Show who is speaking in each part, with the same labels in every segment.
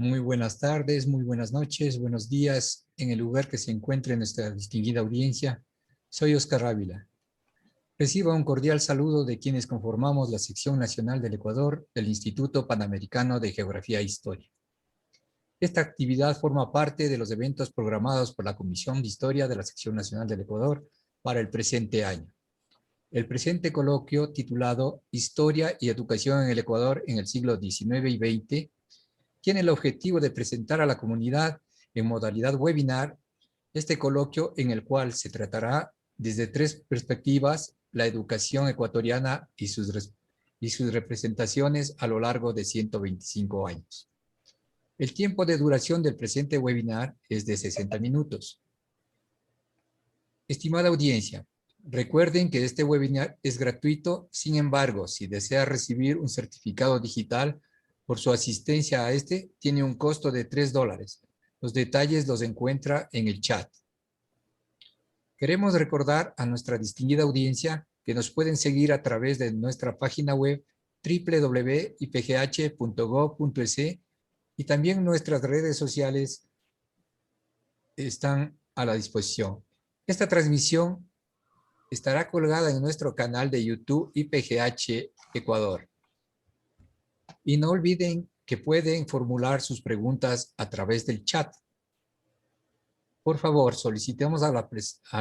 Speaker 1: Muy buenas tardes, muy buenas noches, buenos días en el lugar que se encuentre nuestra distinguida audiencia. Soy Oscar Ávila. Reciba un cordial saludo de quienes conformamos la sección nacional del Ecuador del Instituto Panamericano de Geografía e Historia. Esta actividad forma parte de los eventos programados por la Comisión de Historia de la Sección Nacional del Ecuador para el presente año. El presente coloquio, titulado Historia y Educación en el Ecuador en el siglo XIX y XX, tiene el objetivo de presentar a la comunidad en modalidad webinar este coloquio en el cual se tratará desde tres perspectivas la educación ecuatoriana y sus representaciones a lo largo de 125 años. El tiempo de duración del presente webinar es de 60 minutos. Estimada audiencia, recuerden que este webinar es gratuito. Sin embargo, si desea recibir un certificado digital por su asistencia a este, tiene un costo de $3. Los detalles los encuentra en el chat. Queremos recordar a nuestra distinguida audiencia que nos pueden seguir a través de nuestra página web www.ipgh.gov.es y también nuestras redes sociales están a la disposición. Esta transmisión estará colgada en nuestro canal de YouTube IPGH Ecuador. Y no olviden que pueden formular sus preguntas a través del chat. Por favor, solicitemos a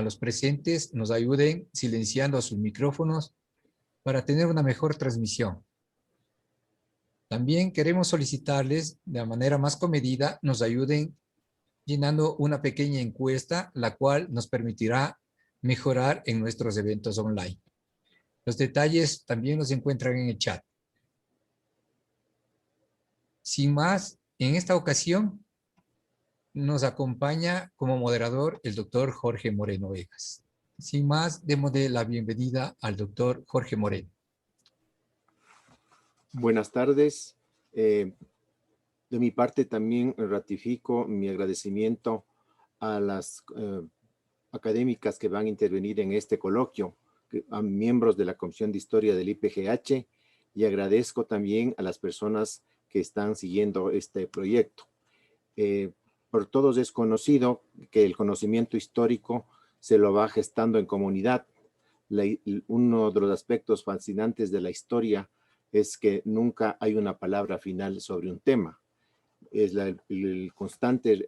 Speaker 1: los presentes nos ayuden silenciando sus micrófonos para tener una mejor transmisión. También queremos solicitarles de manera más comedida nos ayuden llenando una pequeña encuesta, la cual nos permitirá mejorar en nuestros eventos online. Los detalles también los encuentran en el chat. Sin más, en esta ocasión nos acompaña como moderador el doctor Jorge Moreno Vegas. Sin más, démosle la bienvenida al doctor Jorge Moreno.
Speaker 2: Buenas tardes. De mi parte también ratifico mi agradecimiento a las académicas que van a intervenir en este coloquio, a miembros de la Comisión de Historia del IPGH, y agradezco también a las personas que están siguiendo este proyecto. Por todos es conocido que el conocimiento histórico se lo va gestando en comunidad. Uno de los aspectos fascinantes de la historia es que nunca hay una palabra final sobre un tema. Es el constante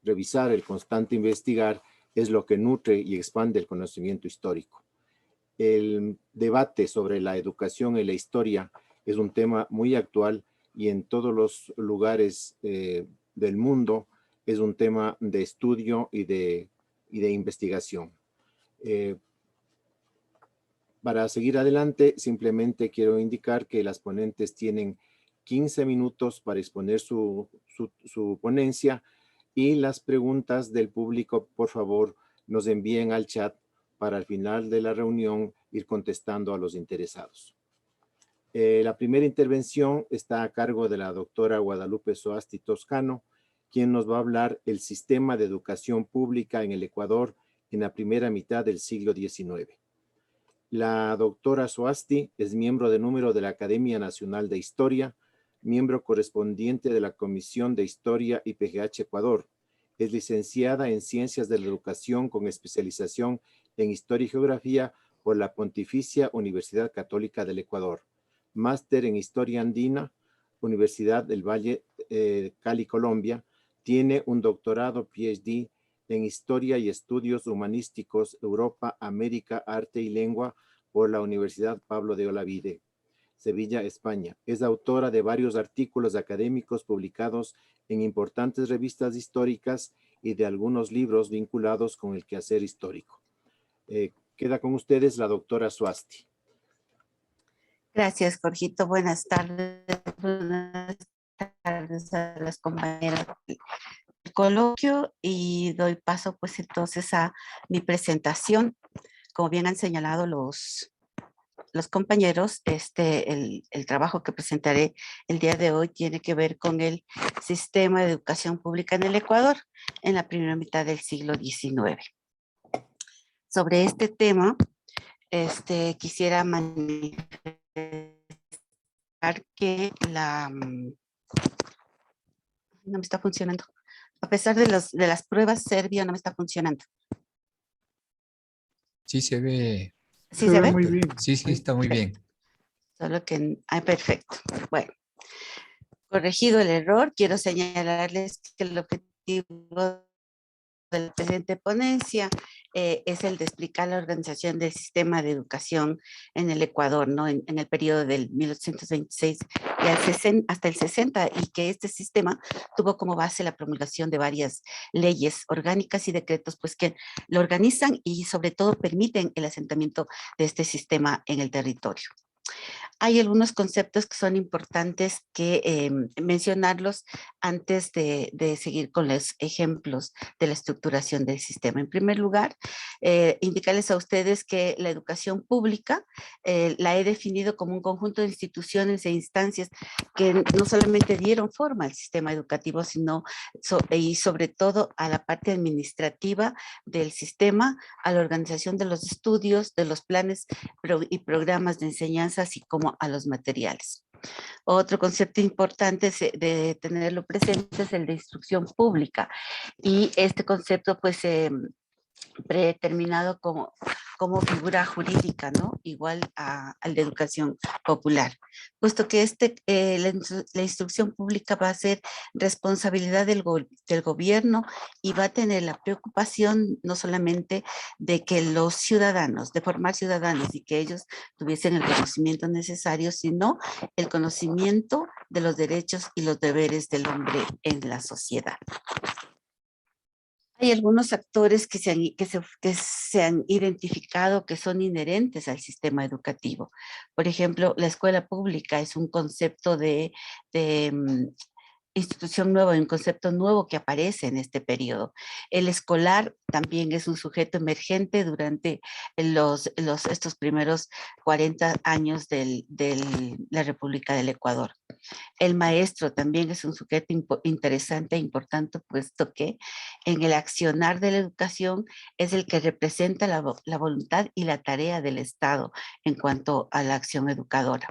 Speaker 2: revisar, el constante investigar, es lo que nutre y expande el conocimiento histórico. El debate sobre la educación y la historia es un tema muy actual y en todos los lugares del mundo es un tema de estudio y de investigación. Para seguir adelante, simplemente quiero indicar que las ponentes tienen 15 minutos para exponer su ponencia y las preguntas del público, por favor, nos envíen al chat para al final de la reunión ir contestando a los interesados. La primera intervención está a cargo de la doctora Guadalupe Soasti Toscano, quien nos va a hablar del sistema de educación pública en el Ecuador en la primera mitad del siglo XIX. La doctora Soasti es miembro de número de la Academia Nacional de Historia, miembro correspondiente de la Comisión de Historia IPGH Ecuador. Es licenciada en Ciencias de la Educación con especialización en Historia y Geografía por la Pontificia Universidad Católica del Ecuador. Máster en Historia Andina, Universidad del Valle, Cali, Colombia. Tiene un doctorado PhD en Historia y Estudios Humanísticos, Europa, América, Arte y Lengua por la Universidad Pablo de Olavide, Sevilla, España. Es autora de varios artículos académicos publicados en importantes revistas históricas y de algunos libros vinculados con el quehacer histórico. Queda con ustedes la doctora Soasti.
Speaker 3: Gracias, Jorgito. Buenas tardes. Buenas tardes a las compañeras del coloquio y doy paso pues entonces a mi presentación. Como bien han señalado los compañeros, el trabajo que presentaré el día de hoy tiene que ver con el sistema de educación pública en el Ecuador en la primera mitad del siglo XIX. Sobre este tema, quisiera manifestar que No me está funcionando. A pesar de las pruebas, Servio no me está funcionando.
Speaker 1: Sí se ve.
Speaker 3: ¿Sí se ve?
Speaker 4: muy bien.
Speaker 1: Sí, sí, está muy bien.
Speaker 3: Solo que... perfecto. Bueno, corregido el error, quiero señalarles que el objetivo de la presente ponencia es el de explicar la organización del sistema de educación en el Ecuador, ¿no? En el periodo del 1826 y hasta el 60, y que este sistema tuvo como base la promulgación de varias leyes orgánicas y decretos, pues que lo organizan y sobre todo permiten el asentamiento de este sistema en el territorio. Hay algunos conceptos que son importantes que mencionarlos antes de seguir con los ejemplos de la estructuración del sistema. En primer lugar, indicarles a ustedes que la educación pública la he definido como un conjunto de instituciones e instancias que no solamente dieron forma al sistema educativo, sino y sobre todo a la parte administrativa del sistema, a la organización de los estudios, de los planes y programas de enseñanza, así como a los materiales. Otro concepto importante de tenerlo presente es el de instrucción pública, y este concepto pues predeterminado como figura jurídica, ¿no? Igual al de educación popular, puesto que la instrucción pública va a ser responsabilidad del gobierno, y va a tener la preocupación no solamente de que los ciudadanos, de formar ciudadanos y que ellos tuviesen el conocimiento necesario, sino el conocimiento de los derechos y los deberes del hombre en la sociedad. Hay algunos actores que se han identificado que son inherentes al sistema educativo. Por ejemplo, la escuela pública es un concepto de institución nueva, un concepto nuevo que aparece en este periodo. El escolar también es un sujeto emergente durante estos primeros 40 años de la República del Ecuador. El maestro también es un sujeto interesante e importante, puesto que en el accionar de la educación es el que representa la voluntad y la tarea del Estado en cuanto a la acción educadora.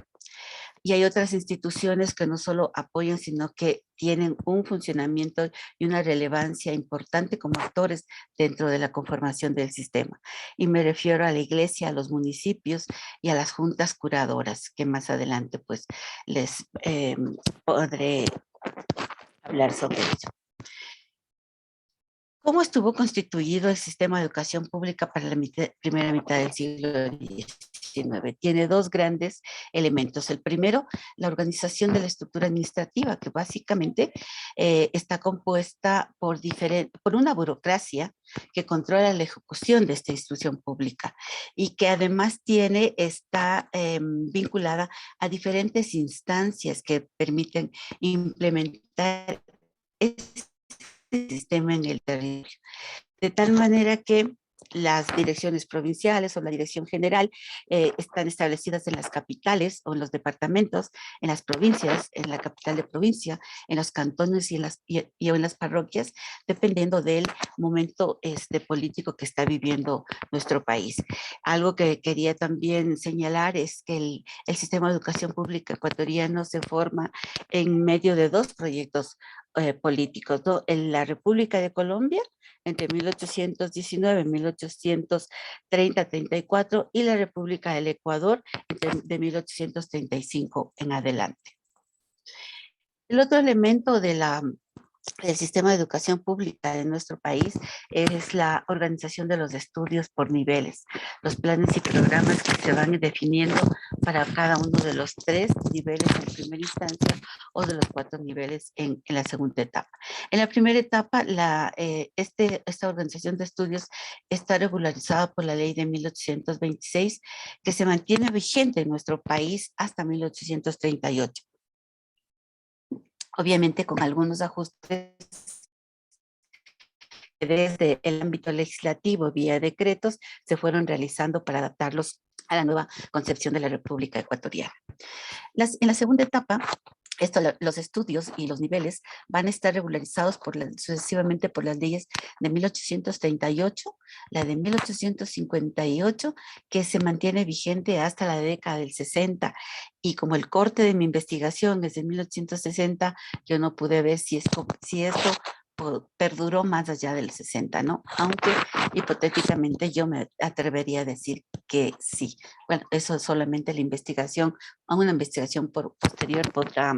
Speaker 3: Y hay otras instituciones que no solo apoyan, sino que tienen un funcionamiento y una relevancia importante como actores dentro de la conformación del sistema. Y me refiero a la iglesia, a los municipios y a las juntas curadoras, que más adelante pues les podré hablar sobre ello. ¿Cómo estuvo constituido el sistema de educación pública para la primera mitad del siglo XIX? Tiene dos grandes elementos. El primero, la organización de la estructura administrativa, que básicamente está compuesta por una burocracia que controla la ejecución de esta instrucción pública, y que además está vinculada a diferentes instancias que permiten implementar este sistema en el territorio, de tal manera que las direcciones provinciales o la dirección general están establecidas en las capitales o en los departamentos, en las provincias, en la capital de provincia, en los cantones y en las parroquias, dependiendo del momento político que está viviendo nuestro país. Algo que quería también señalar es que el sistema de educación pública ecuatoriano se forma en medio de dos proyectos políticos, ¿no? En la República de Colombia, entre 1819 y 1830-34, y la República del Ecuador de 1835 en adelante. El otro elemento del sistema de educación pública de nuestro país es la organización de los estudios por niveles, los planes y programas que se van definiendo para cada uno de los 3 niveles en primera instancia o de los 4 niveles en la segunda etapa. En la primera etapa, esta organización de estudios está regularizada por la ley de 1826, que se mantiene vigente en nuestro país hasta 1838. Obviamente con algunos ajustes desde el ámbito legislativo vía decretos se fueron realizando para adaptarlos a la nueva concepción de la República Ecuatoriana. En la segunda etapa los estudios y los niveles van a estar regularizados sucesivamente por las leyes de 1838, la de 1858, que se mantiene vigente hasta la década del 60. Y como el corte de mi investigación es de 1860, yo no pude ver si esto perduró más allá del 60, ¿no? Aunque hipotéticamente yo me atrevería a decir que sí. Bueno, eso es solamente la investigación, a una investigación posterior podrá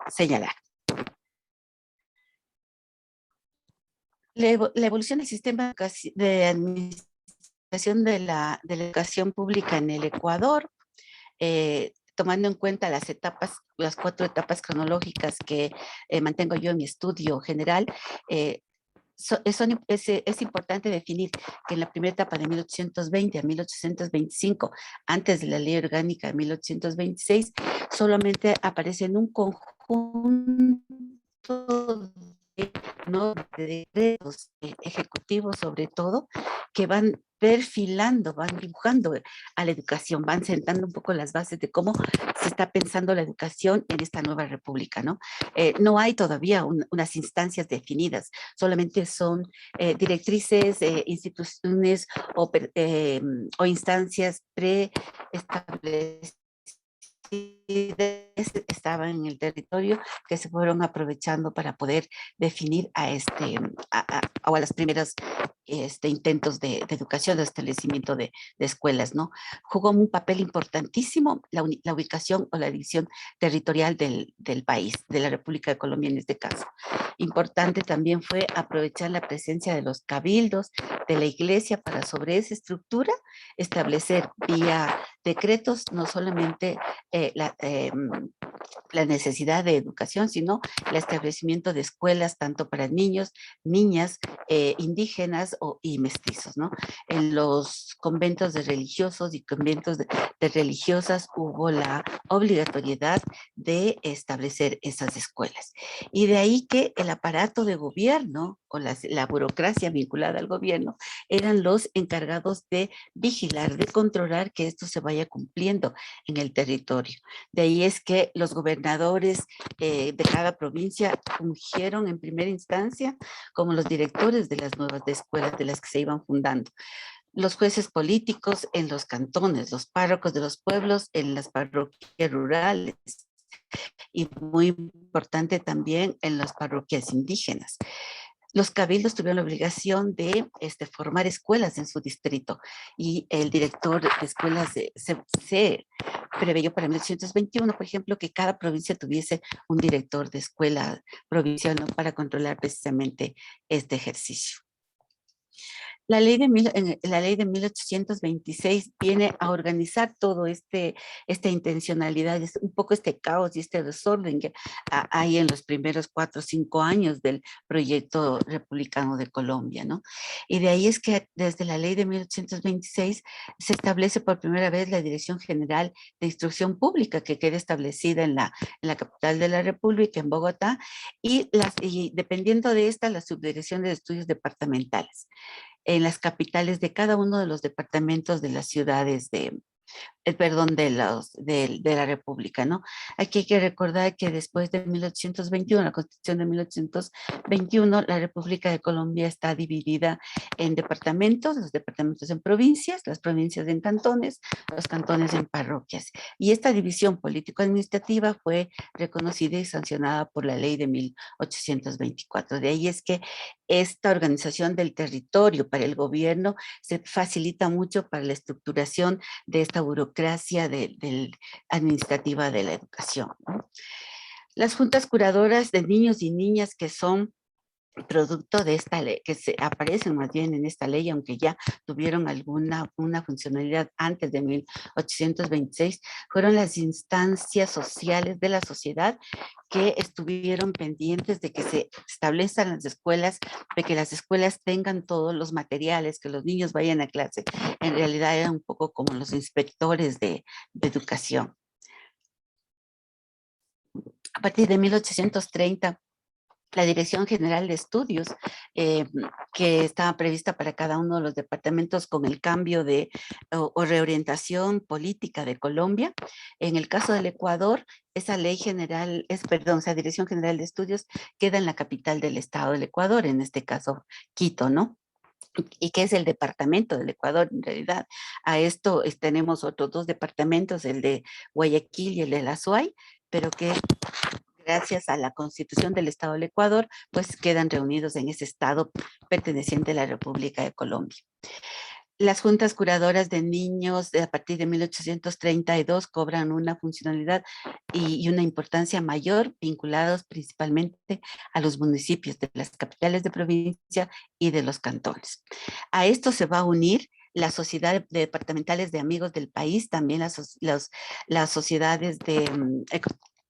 Speaker 3: señalar. La evolución del sistema de administración de la educación pública en el Ecuador, tomando en cuenta las 4 etapas cronológicas que mantengo yo en mi estudio general, es importante definir que en la primera etapa de 1820 a 1825, antes de la Ley Orgánica de 1826, solamente aparecen un conjunto de decretos ejecutivos, sobre todo, que van perfilando, van dibujando a la educación, van sentando un poco las bases de cómo se está pensando la educación en esta nueva república, ¿no? No hay todavía unas instancias definidas, solamente son directrices, instituciones o instancias preestablecidas estaban en el territorio, que se fueron aprovechando para poder definir a las primeras intentos de educación, de establecimiento de escuelas, ¿no? Jugó un papel importantísimo la ubicación o la división territorial del país, de la República de Colombia en este caso. Importante también fue aprovechar la presencia de los cabildos, de la iglesia, para sobre esa estructura establecer vía decretos no solamente la necesidad de educación, sino el establecimiento de escuelas tanto para niños, niñas, indígenas y mestizos, ¿no? En los conventos de religiosos y conventos de religiosas hubo la obligatoriedad de establecer esas escuelas. Y de ahí que el aparato de gobierno o la burocracia vinculada al gobierno eran los encargados de vigilar, de controlar que esto se vaya cumpliendo en el territorio. De ahí es que los gobernadores de cada provincia fungieron en primera instancia como los directores de las nuevas escuelas de las que se iban fundando. Los jueces políticos en los cantones, los párrocos de los pueblos en las parroquias rurales, y muy importante también en las parroquias indígenas. Los cabildos tuvieron la obligación de formar escuelas en su distrito, y el director de escuelas se preveyó para 1821, por ejemplo, que cada provincia tuviese un director de escuela provincial, ¿no?, para controlar precisamente este ejercicio. La ley de 1826 viene a organizar todo esta intencionalidad, un poco este caos y este desorden que hay en los primeros 4 o 5 años del proyecto republicano de Colombia, ¿no? Y de ahí es que desde la ley de 1826 se establece por primera vez la Dirección General de Instrucción Pública, que queda establecida en la capital de la República, en Bogotá, y dependiendo de esta, la Subdirección de Estudios Departamentales en las capitales de cada uno de los departamentos de las ciudades de la República, ¿no? Aquí hay que recordar que después de 1821, la Constitución de 1821, la República de Colombia está dividida en departamentos, los departamentos en provincias, las provincias en cantones, los cantones en parroquias. Y esta división político-administrativa fue reconocida y sancionada por la ley de 1824. De ahí es que esta organización del territorio para el gobierno se facilita mucho para la estructuración de esta burocracia administrativa de la educación, ¿no? Las juntas curadoras de niños y niñas, que son producto de esta ley, que aparecen más bien en esta ley, aunque ya tuvieron una funcionalidad antes de 1826, fueron las instancias sociales de la sociedad que estuvieron pendientes de que se establezcan las escuelas, de que las escuelas tengan todos los materiales, que los niños vayan a clase. En realidad eran un poco como los inspectores de educación. A partir de 1830, la Dirección General de Estudios, que estaba prevista para cada uno de los departamentos con el cambio de o reorientación política de Colombia. En el caso del Ecuador, esa ley general, perdón, esa Dirección General de Estudios queda en la capital del estado del Ecuador, en este caso Quito, ¿no? Y que es el departamento del Ecuador en realidad. A esto tenemos otros dos departamentos, el de Guayaquil y el de la Suay, pero que gracias a la Constitución del Estado del Ecuador, pues quedan reunidos en ese estado perteneciente a la República de Colombia. Las juntas curadoras de niños a partir de 1832 cobran una funcionalidad y una importancia mayor, vinculados principalmente a los municipios de las capitales de provincia y de los cantones. A esto se va a unir la Sociedad Departamentales de Amigos del País, también las sociedades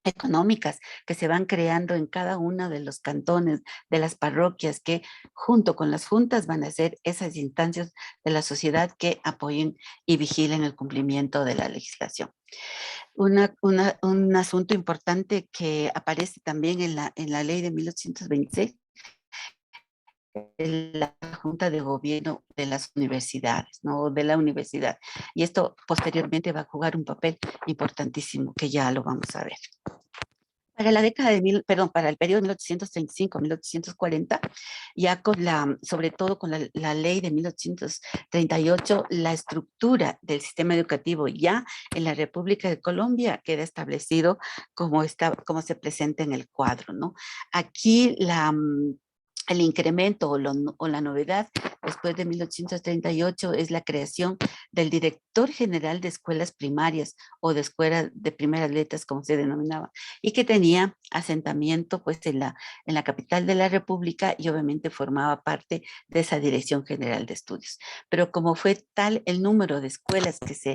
Speaker 3: económicas que se van creando en cada uno de los cantones, de las parroquias, que junto con las juntas van a ser esas instancias de la sociedad que apoyen y vigilen el cumplimiento de la legislación. Un asunto importante que aparece también en la ley de 1826, la Junta de Gobierno de las universidades, ¿no? De la universidad. Y esto posteriormente va a jugar un papel importantísimo, que ya lo vamos a ver. Para la década de para el periodo de 1835-1840, ya sobre todo con la ley de 1838, la estructura del sistema educativo ya en la República de Colombia queda establecido como se presenta en el cuadro, ¿no? Aquí el incremento o la novedad después de 1838 es la creación del director general de escuelas primarias o de escuelas de primeras letras, como se denominaba, y que tenía asentamiento pues en la capital de la República y obviamente formaba parte de esa Dirección General de Estudios. Pero como fue tal el número de escuelas que se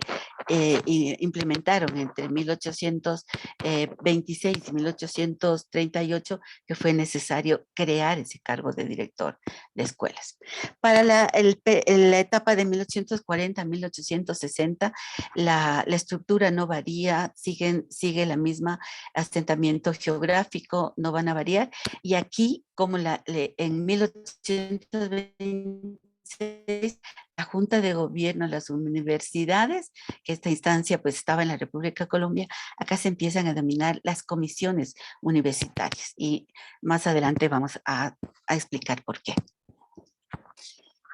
Speaker 3: implementaron entre 1826 y 1838, que fue necesario crear ese cargo de director de escuelas. Para la etapa de 1840 a 1860, la estructura no varía, sigue la misma, asentamiento geográfico no van a variar, y aquí, como en 1826, la Junta de Gobierno, las universidades, que esta instancia pues estaba en la República de Colombia, acá se empiezan a denominar las comisiones universitarias, y más adelante vamos a explicar por qué.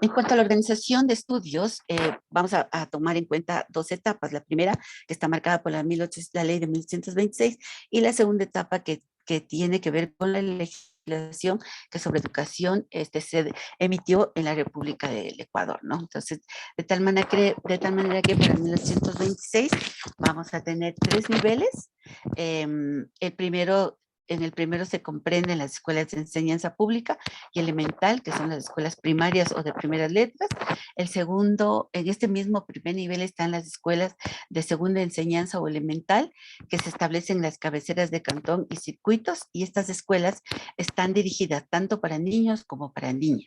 Speaker 3: En cuanto a la organización de estudios, vamos a tomar en cuenta dos etapas. La primera, que está marcada por la ley de 1826, y la segunda etapa que tiene que ver con la legislación que sobre educación se emitió en la República del Ecuador, ¿no? Entonces, de tal manera que para 1826 vamos a tener 3 niveles. En el primero se comprenden las escuelas de enseñanza pública y elemental, que son las escuelas primarias o de primeras letras. El segundo, en este mismo primer nivel, están las escuelas de segunda enseñanza o elemental, que se establecen en las cabeceras de cantón y circuitos, y estas escuelas están dirigidas tanto para niños como para niñas.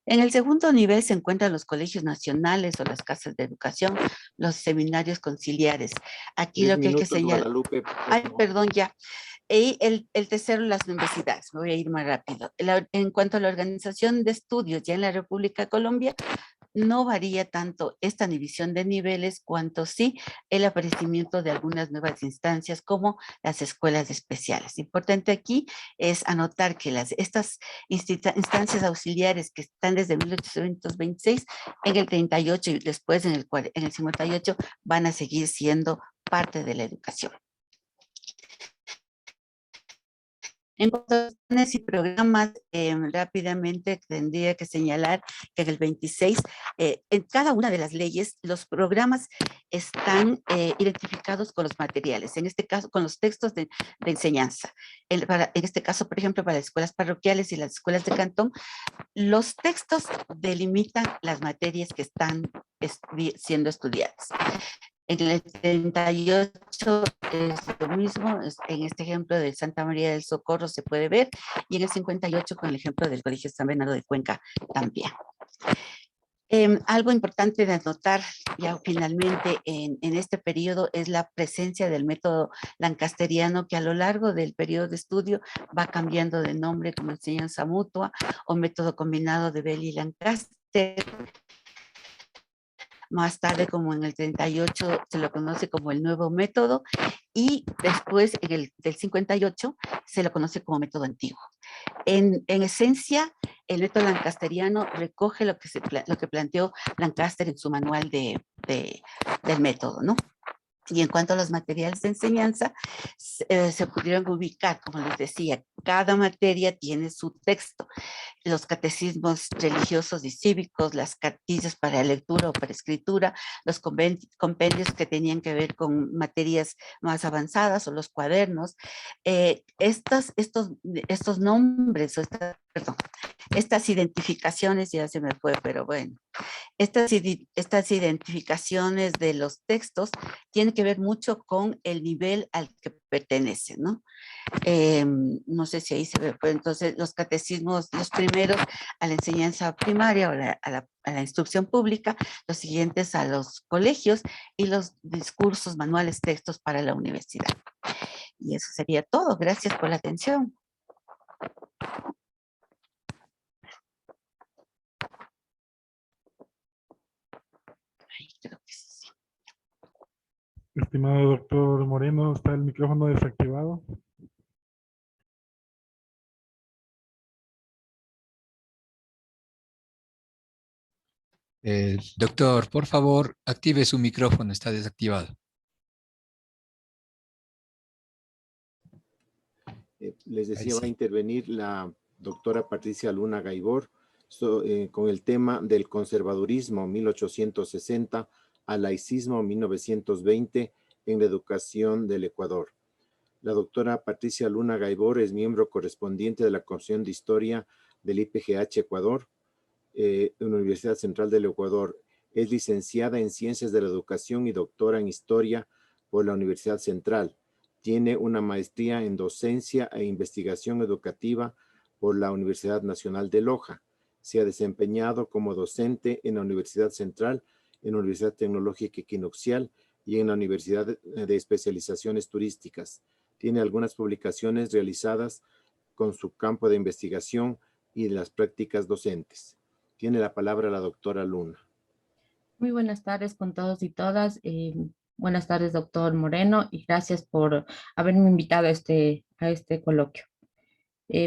Speaker 3: En el segundo nivel se encuentran los colegios nacionales o las casas de educación, los seminarios conciliares. Aquí lo que hay que señalar... Ay, perdón, ya. Y el tercero, las universidades. Me voy a ir más rápido. En cuanto a la organización de estudios ya en la República de Colombia, no varía tanto esta división de niveles cuanto sí el aparecimiento de algunas nuevas instancias como las escuelas especiales. Importante aquí es anotar que estas instancias auxiliares que están desde 1826, en el 38 y después en el 58 van a seguir siendo parte de la educación. En cuanto a planes y programas, rápidamente tendría que señalar que en el 26, en cada una de las leyes, los programas están identificados con los materiales, en este caso con los textos de enseñanza. En este caso, por ejemplo, para las escuelas parroquiales y las escuelas de cantón, los textos delimitan las materias que están siendo estudiadas. En el 38 es lo mismo, en este ejemplo de Santa María del Socorro se puede ver, y en el 58 con el ejemplo del Colegio San Bernardo de Cuenca también. Algo importante de anotar ya finalmente en este periodo es la presencia del método lancasteriano, que a lo largo del periodo de estudio va cambiando de nombre como enseñanza mutua o método combinado de Bell y Lancaster. Más tarde, como en el 38, se lo conoce como el nuevo método, y después en el del 58 se lo conoce como método antiguo. En esencia, el método lancasteriano recoge lo que planteó Lancaster en su manual del método, ¿no? Y en cuanto a los materiales de enseñanza, se pudieron ubicar, como les decía, cada materia tiene su texto. Los catecismos religiosos y cívicos, las cartillas para lectura o para escritura, los compendios que tenían que ver con materias más avanzadas o los cuadernos. Estos nombres, estas identificaciones, ya se me fue, pero bueno, estas identificaciones de los textos tienen que ver mucho con el nivel al que pertenecen, ¿no? No sé si ahí se ve, pero entonces los catecismos, los primeros a la enseñanza primaria o a la instrucción pública, los siguientes a los colegios y los discursos, manuales, textos para la universidad. Y eso sería todo. Gracias por la atención. Ay, creo que sí.
Speaker 4: Estimado doctor Moreno, está el micrófono desactivado.
Speaker 1: Doctor, por favor, active su micrófono, está desactivado.
Speaker 2: Les decía,
Speaker 1: Ahí
Speaker 2: va a
Speaker 1: sí.
Speaker 2: intervenir la doctora Patricia Luna Gaibor con el tema del conservadurismo 1860 al laicismo 1920 en la educación del Ecuador. La doctora Patricia Luna Gaibor es miembro correspondiente de la Comisión de Historia del IPGH Ecuador, en la Universidad Central del Ecuador. Es licenciada en Ciencias de la Educación y doctora en Historia por la Universidad Central. Tiene una maestría en Docencia e Investigación Educativa por la Universidad Nacional de Loja. Se ha desempeñado como docente en la Universidad Central, en la Universidad Tecnológica Equinoccial y en la Universidad de Especializaciones Turísticas. Tiene algunas publicaciones realizadas con su campo de investigación y de las prácticas docentes. Tiene la palabra la doctora Luna.
Speaker 5: Muy buenas tardes con todos y todas. Buenas tardes, doctor Moreno, y gracias por haberme invitado a este coloquio.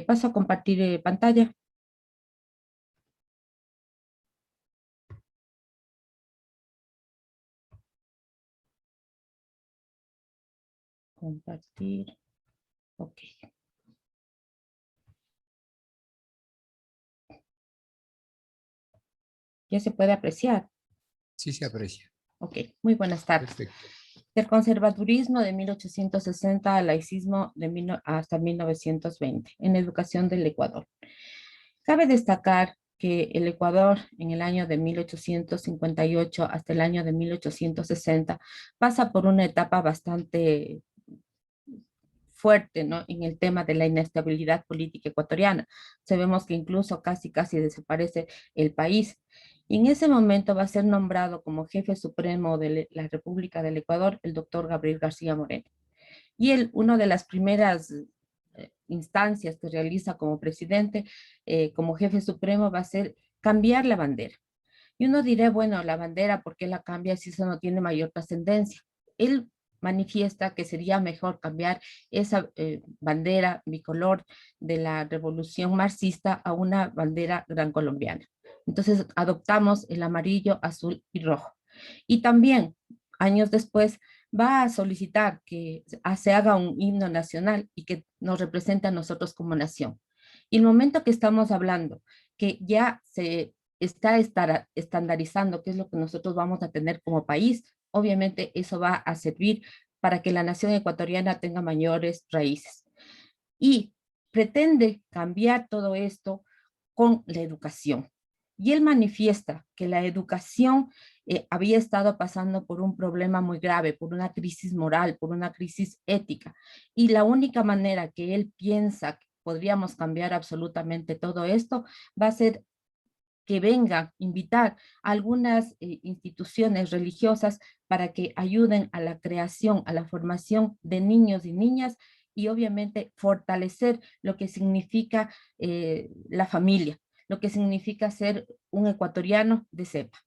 Speaker 5: Paso a compartir pantalla. Compartir. Ok. Ya se puede apreciar.
Speaker 1: Sí se aprecia.
Speaker 5: Ok, muy buenas tardes.
Speaker 1: Perfecto.
Speaker 5: Del conservadurismo de 1860 al laicismo hasta 1920 en educación del Ecuador. Cabe destacar que el Ecuador en el año de 1858 hasta el año de 1860 pasa por una etapa bastante fuerte, ¿no?, en el tema de la inestabilidad política ecuatoriana. Sabemos que incluso casi desaparece el país. Y en ese momento va a ser nombrado como jefe supremo de la República del Ecuador el doctor Gabriel García Moreno. Y él, una de las primeras instancias que realiza como presidente, como jefe supremo, va a ser cambiar la bandera. Y uno dirá, bueno, la bandera, ¿por qué la cambia si eso no tiene mayor trascendencia? Él manifiesta que sería mejor cambiar esa bandera bicolor de la revolución marxista a una bandera gran colombiana. Entonces adoptamos el amarillo, azul y rojo. Y también, años después, va a solicitar que se haga un himno nacional y que nos represente a nosotros como nación. Y el momento que estamos hablando, que ya se está estandarizando qué es lo que nosotros vamos a tener como país, obviamente eso va a servir para que la nación ecuatoriana tenga mayores raíces. Y pretende cambiar todo esto con la educación. Y él manifiesta que la educación había estado pasando por un problema muy grave, por una crisis moral, por una crisis ética. Y la única manera que él piensa que podríamos cambiar absolutamente todo esto va a ser que vengan, invitar a algunas instituciones religiosas para que ayuden a la creación, a la formación de niños y niñas, y obviamente fortalecer lo que significa la familia, lo que significa ser un ecuatoriano de cepa.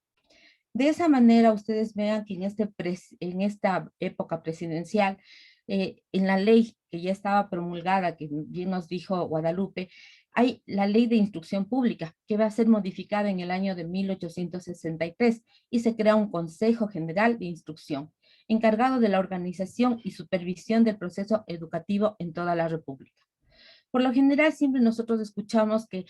Speaker 5: De esa manera, ustedes vean que en esta época presidencial, en la ley que ya estaba promulgada, que bien nos dijo Guadalupe, hay la ley de instrucción pública que va a ser modificada en el año de 1863 y se crea un Consejo General de Instrucción, encargado de la organización y supervisión del proceso educativo en toda la República. Por lo general, siempre nosotros escuchamos que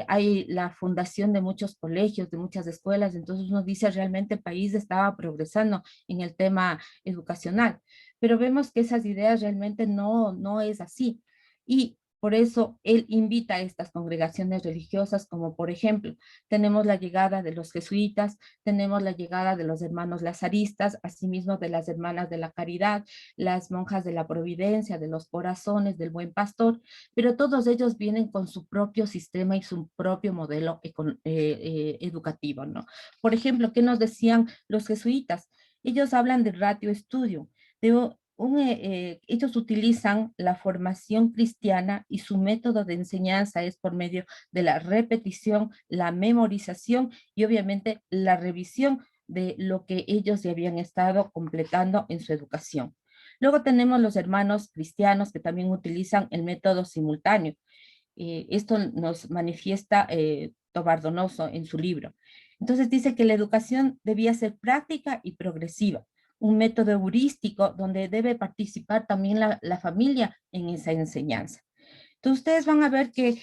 Speaker 5: hay la fundación de muchos colegios, de muchas escuelas, entonces uno dice realmente el país estaba progresando en el tema educacional, pero vemos que esas ideas realmente no es así. Y por eso él invita a estas congregaciones religiosas, como por ejemplo, tenemos la llegada de los jesuitas, tenemos la llegada de los hermanos lazaristas, asimismo de las hermanas de la caridad, las monjas de la providencia, de los corazones, del buen pastor, pero todos ellos vienen con su propio sistema y su propio modelo educativo, ¿no? Por ejemplo, ¿qué nos decían los jesuitas? Ellos hablan de ratio studium, ellos utilizan la formación cristiana y su método de enseñanza es por medio de la repetición, la memorización y obviamente la revisión de lo que ellos ya habían estado completando en su educación. Luego tenemos los hermanos cristianos que también utilizan el método simultáneo. Esto nos manifiesta Tobar Donoso en su libro. Entonces dice que la educación debía ser práctica y progresiva, un método heurístico donde debe participar también la familia en esa enseñanza. Entonces ustedes van a ver que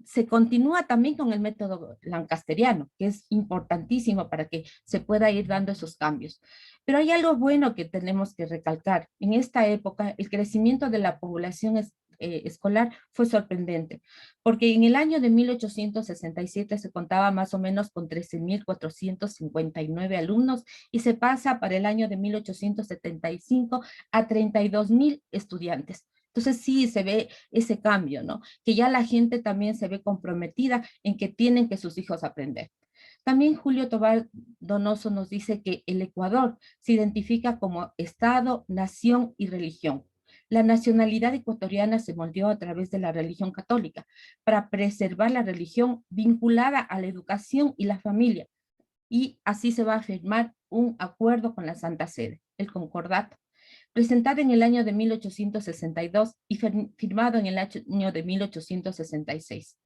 Speaker 5: se continúa también con el método lancasteriano, que es importantísimo para que se pueda ir dando esos cambios. Pero hay algo bueno que tenemos que recalcar. En esta época, el crecimiento de la población escolar fue sorprendente, porque en el año de 1867 se contaba más o menos con 13.459 alumnos y se pasa para el año de 1875 a 32.000 estudiantes. Entonces sí se ve ese cambio, ¿no? Que ya la gente también se ve comprometida en que tienen que sus hijos aprender. También Julio Tobar Donoso nos dice que el Ecuador se identifica como Estado, nación y religión. La nacionalidad ecuatoriana se moldeó a través de la religión católica para preservar la religión vinculada a la educación y la familia. Y así se va a firmar un acuerdo con la Santa Sede, el Concordato, presentado en el año de 1862 y firmado en el año de 1866.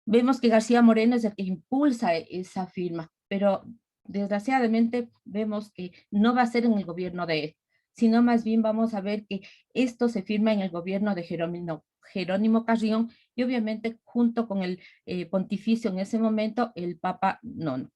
Speaker 5: Vemos que García Moreno es el que impulsa esa firma, pero desgraciadamente vemos que no va a ser en el gobierno de él, sino más bien vamos a ver que esto se firma en el gobierno de Jerónimo Carrión y obviamente junto con el pontificio en ese momento, el Papa IX.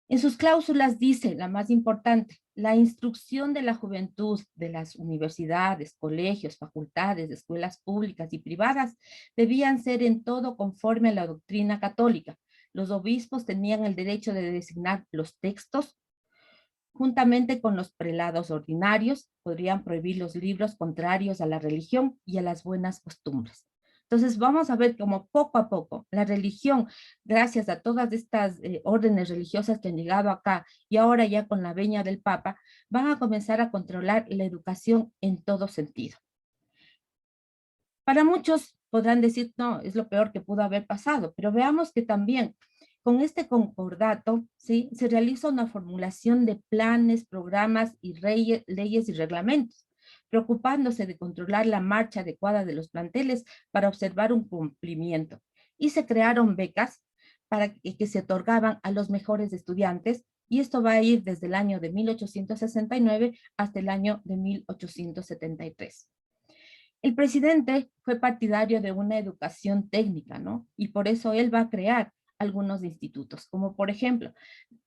Speaker 5: En sus cláusulas dice, la más importante, la instrucción de la juventud de las universidades, colegios, facultades, escuelas públicas y privadas debían ser en todo conforme a la doctrina católica. Los obispos tenían el derecho de designar los textos. Juntamente con los prelados ordinarios, podrían prohibir los libros contrarios a la religión y a las buenas costumbres. Entonces vamos a ver cómo poco a poco la religión, gracias a todas estas órdenes religiosas que han llegado acá y ahora ya con la veña del Papa, van a comenzar a controlar la educación en todo sentido. Para muchos podrán decir, no, es lo peor que pudo haber pasado, pero veamos que también con este concordato, ¿sí?, se realiza una formulación de planes, programas y leyes y reglamentos, preocupándose de controlar la marcha adecuada de los planteles para observar un cumplimiento. Y se crearon becas para que se otorgaban a los mejores estudiantes, y esto va a ir desde el año de 1869 hasta el año de 1873. El presidente fue partidario de una educación técnica, ¿no? Y por eso él va a crear algunos institutos, como por ejemplo,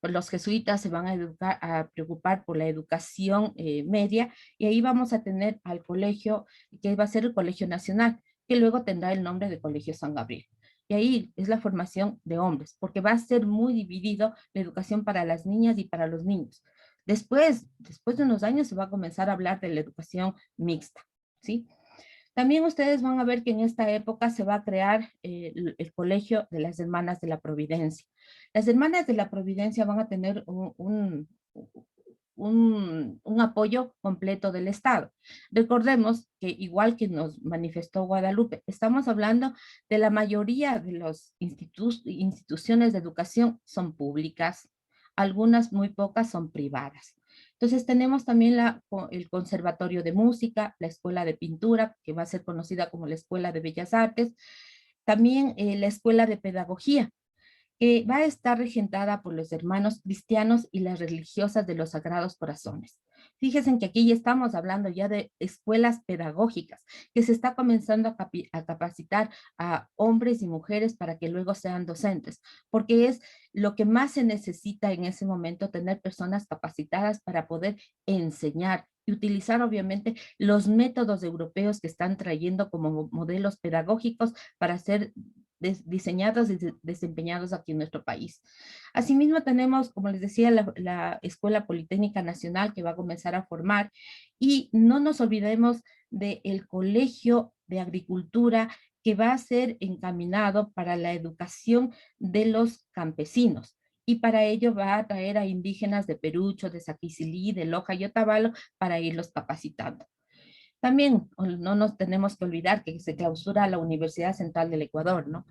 Speaker 5: los jesuitas se van a preocupar por la educación media, y ahí vamos a tener al colegio, que va a ser el Colegio Nacional, que luego tendrá el nombre de Colegio San Gabriel. Y ahí es la formación de hombres, porque va a ser muy dividido la educación para las niñas y para los niños. Después de unos años se va a comenzar a hablar de la educación mixta, ¿sí? También ustedes van a ver que en esta época se va a crear el Colegio de las Hermanas de la Providencia. Las Hermanas de la Providencia van a tener un apoyo completo del Estado. Recordemos que igual que nos manifestó Guadalupe, estamos hablando de la mayoría de las instituciones de educación son públicas, algunas muy pocas son privadas. Entonces tenemos también el Conservatorio de Música, la Escuela de Pintura, que va a ser conocida como la Escuela de Bellas Artes, también la Escuela de Pedagogía, que va a estar regentada por los hermanos cristianos y las religiosas de los Sagrados Corazones. Fíjense que aquí ya estamos hablando ya de escuelas pedagógicas, que se está comenzando a capacitar a hombres y mujeres para que luego sean docentes, porque es lo que más se necesita en ese momento, tener personas capacitadas para poder enseñar y utilizar obviamente los métodos europeos que están trayendo como modelos pedagógicos para ser diseñados y desempeñados aquí en nuestro país. Asimismo tenemos, como les decía, la Escuela Politécnica Nacional que va a comenzar a formar, y no nos olvidemos del Colegio de Agricultura que va a ser encaminado para la educación de los campesinos. Y para ello va a traer a indígenas de Perucho, de Saquicilí, de Loja y Otavalo para irlos capacitando. También no nos tenemos que olvidar que se clausura la Universidad Central del Ecuador, ¿no?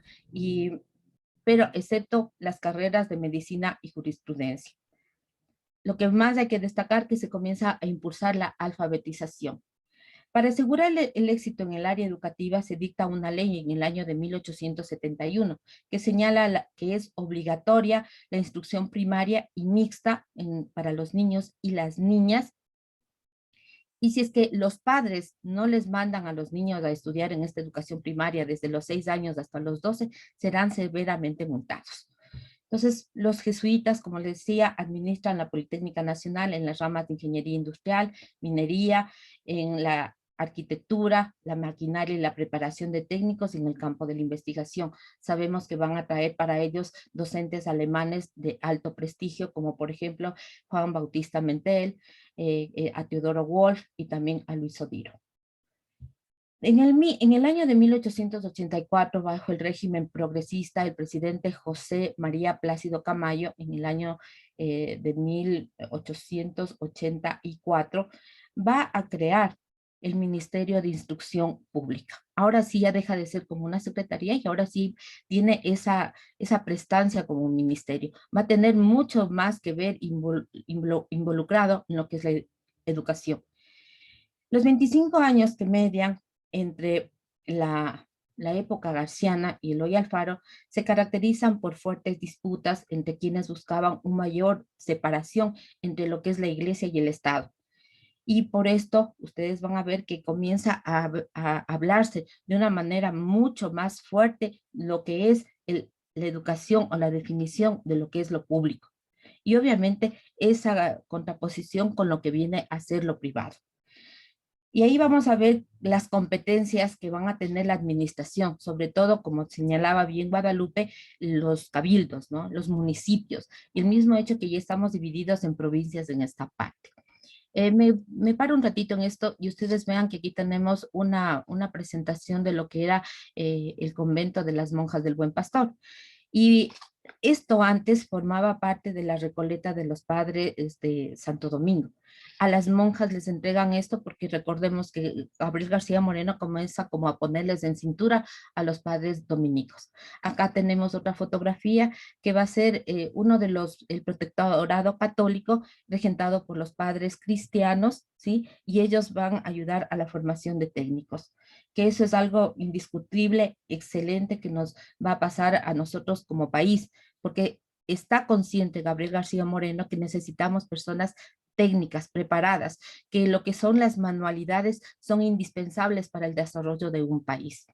Speaker 5: Pero excepto las carreras de medicina y jurisprudencia. Lo que más hay que destacar es que se comienza a impulsar la alfabetización. Para asegurar el éxito en el área educativa se dicta una ley en el año de 1871 que señala que es obligatoria la instrucción primaria y mixta para los niños y las niñas. Y si es que los padres no les mandan a los niños a estudiar en esta educación primaria desde los 6 años hasta los 12, serán severamente multados. Entonces, los jesuitas, como les decía, administran la Politécnica Nacional en las ramas de ingeniería industrial, minería, en la arquitectura, la maquinaria y la preparación de técnicos en el campo de la investigación. Sabemos que van a traer para ellos docentes alemanes de alto prestigio, como por ejemplo Juan Bautista Mentel, a Teodoro Wolf y también a Luis Odiro. En el año de 1884, bajo el régimen progresista, el presidente José María Plácido Camayo, en el año de 1884, va a crear el Ministerio de Instrucción Pública. Ahora sí ya deja de ser como una secretaría y ahora sí tiene esa prestancia como un ministerio. Va a tener mucho más que ver involucrado en lo que es la educación. Los 25 años que median entre la época garciana y Eloy Alfaro se caracterizan por fuertes disputas entre quienes buscaban una mayor separación entre lo que es la iglesia y el Estado. Y por esto ustedes van a ver que comienza a hablarse de una manera mucho más fuerte lo que es la educación o la definición de lo que es lo público. Y obviamente esa contraposición con lo que viene a ser lo privado. Y ahí vamos a ver las competencias que van a tener la administración, sobre todo, como señalaba bien Guadalupe, los cabildos, ¿no? Los municipios, y el mismo hecho que ya estamos divididos en provincias en esta parte. Me paro un ratito en esto y ustedes vean que aquí tenemos una presentación de lo que era el convento de las monjas del Buen Pastor. Y esto antes formaba parte de la Recoleta de los Padres de Santo Domingo. A las monjas les entregan esto porque recordemos que Gabriel García Moreno comienza como a ponerles en cintura a los padres dominicos. Acá tenemos otra fotografía que va a ser el protectorado católico regentado por los padres cristianos, ¿sí? Y ellos van a ayudar a la formación de técnicos, que eso es algo indiscutible, excelente, que nos va a pasar a nosotros como país, porque está consciente Gabriel García Moreno que necesitamos personas técnicas, preparadas, que lo que son las manualidades son indispensables para el desarrollo de un país.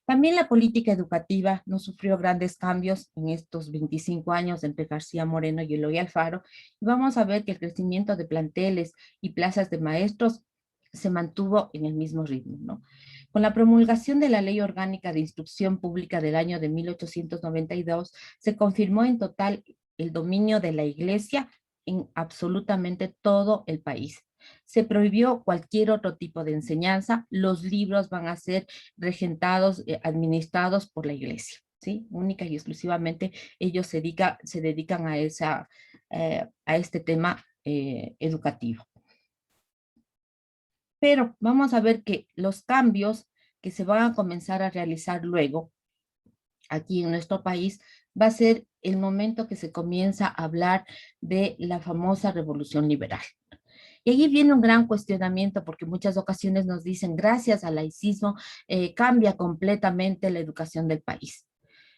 Speaker 5: También la política educativa no sufrió grandes cambios en estos 25 años entre García Moreno y Eloy Alfaro. Y vamos a ver que el crecimiento de planteles y plazas de maestros se mantuvo en el mismo ritmo, ¿no? Con la promulgación de la Ley Orgánica de Instrucción Pública del año de 1892, se confirmó en total el dominio de la Iglesia en absolutamente todo el país. Se prohibió cualquier otro tipo de enseñanza, los libros van a ser regentados, administrados por la iglesia, ¿sí? Única y exclusivamente ellos se dedican a este tema educativo. Pero vamos a ver que los cambios que se van a comenzar a realizar luego aquí en nuestro país va a ser el momento que se comienza a hablar de la famosa revolución liberal. Y allí viene un gran cuestionamiento porque muchas ocasiones nos dicen, gracias al laicismo cambia completamente la educación del país.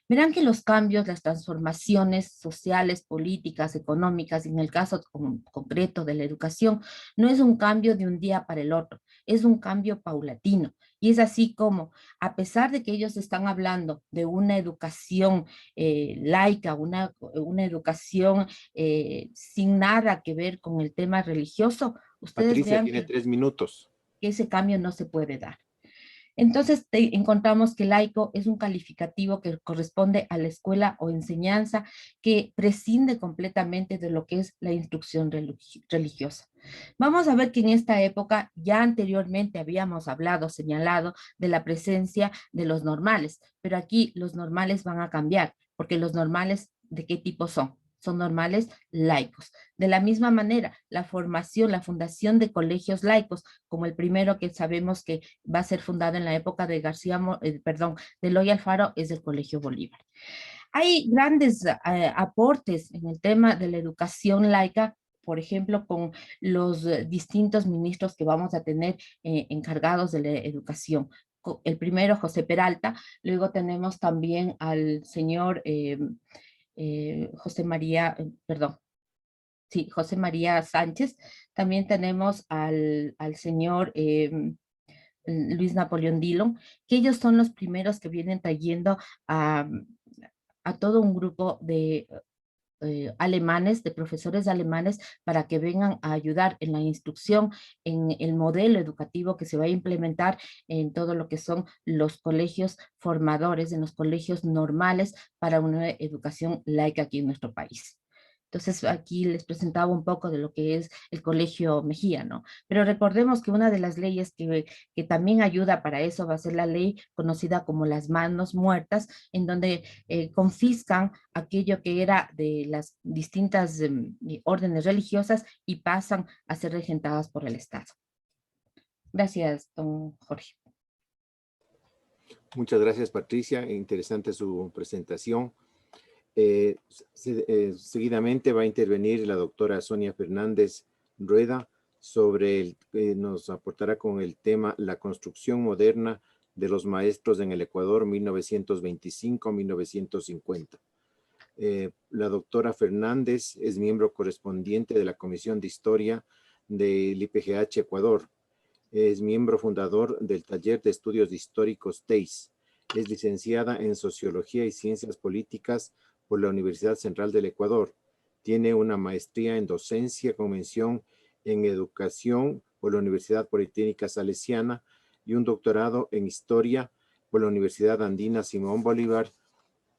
Speaker 5: Verán que los cambios, las transformaciones sociales, políticas, económicas, en el caso concreto de la educación, no es un cambio de un día para el otro, es un cambio paulatino. Y es así como, a pesar de que ellos están hablando de una educación laica, una educación sin nada que ver con el tema religioso, ustedes
Speaker 2: Patricia
Speaker 5: vean
Speaker 2: tiene 3 minutos.
Speaker 5: que ese cambio no se puede dar. Entonces encontramos que laico es un calificativo que corresponde a la escuela o enseñanza que prescinde completamente de lo que es la instrucción religiosa. Vamos a ver que en esta época ya anteriormente habíamos señalado de la presencia de los normales, pero aquí los normales van a cambiar, porque los normales, ¿de qué tipo son? Son normales laicos. De la misma manera, la fundación de colegios laicos, como el primero que sabemos que va a ser fundado en la época de de Eloy Alfaro, es el Colegio Bolívar. Hay grandes aportes en el tema de la educación laica, por ejemplo, con los distintos ministros que vamos a tener encargados de la educación. El primero, José Peralta, luego tenemos también al señor José María Sánchez, también tenemos al señor Luis Napoleón Dillon, que ellos son los primeros que vienen trayendo a todo un grupo de alemanes, de profesores alemanes, para que vengan a ayudar en la instrucción, en el modelo educativo que se va a implementar en todo lo que son los colegios formadores, en los colegios normales para una educación laica aquí en nuestro país. Entonces, aquí les presentaba un poco de lo que es el Colegio Mejía, ¿no? Pero recordemos que una de las leyes que también ayuda para eso va a ser la ley conocida como las manos muertas, en donde confiscan aquello que era de las distintas órdenes religiosas y pasan a ser regentadas por el Estado. Gracias, don Jorge.
Speaker 2: Muchas gracias, Patricia. Interesante su presentación. Seguidamente va a intervenir la doctora Sonia Fernández Rueda nos aportará con el tema la construcción moderna de los maestros en el Ecuador 1925-1950. La doctora Fernández es miembro correspondiente de la Comisión de Historia del IPGH Ecuador. Es miembro fundador del Taller de Estudios Históricos TEIS. Es licenciada en Sociología y Ciencias Políticas por la Universidad Central del Ecuador. Tiene una maestría en Docencia con mención en Educación por la Universidad Politécnica Salesiana y un doctorado en Historia por la Universidad Andina Simón Bolívar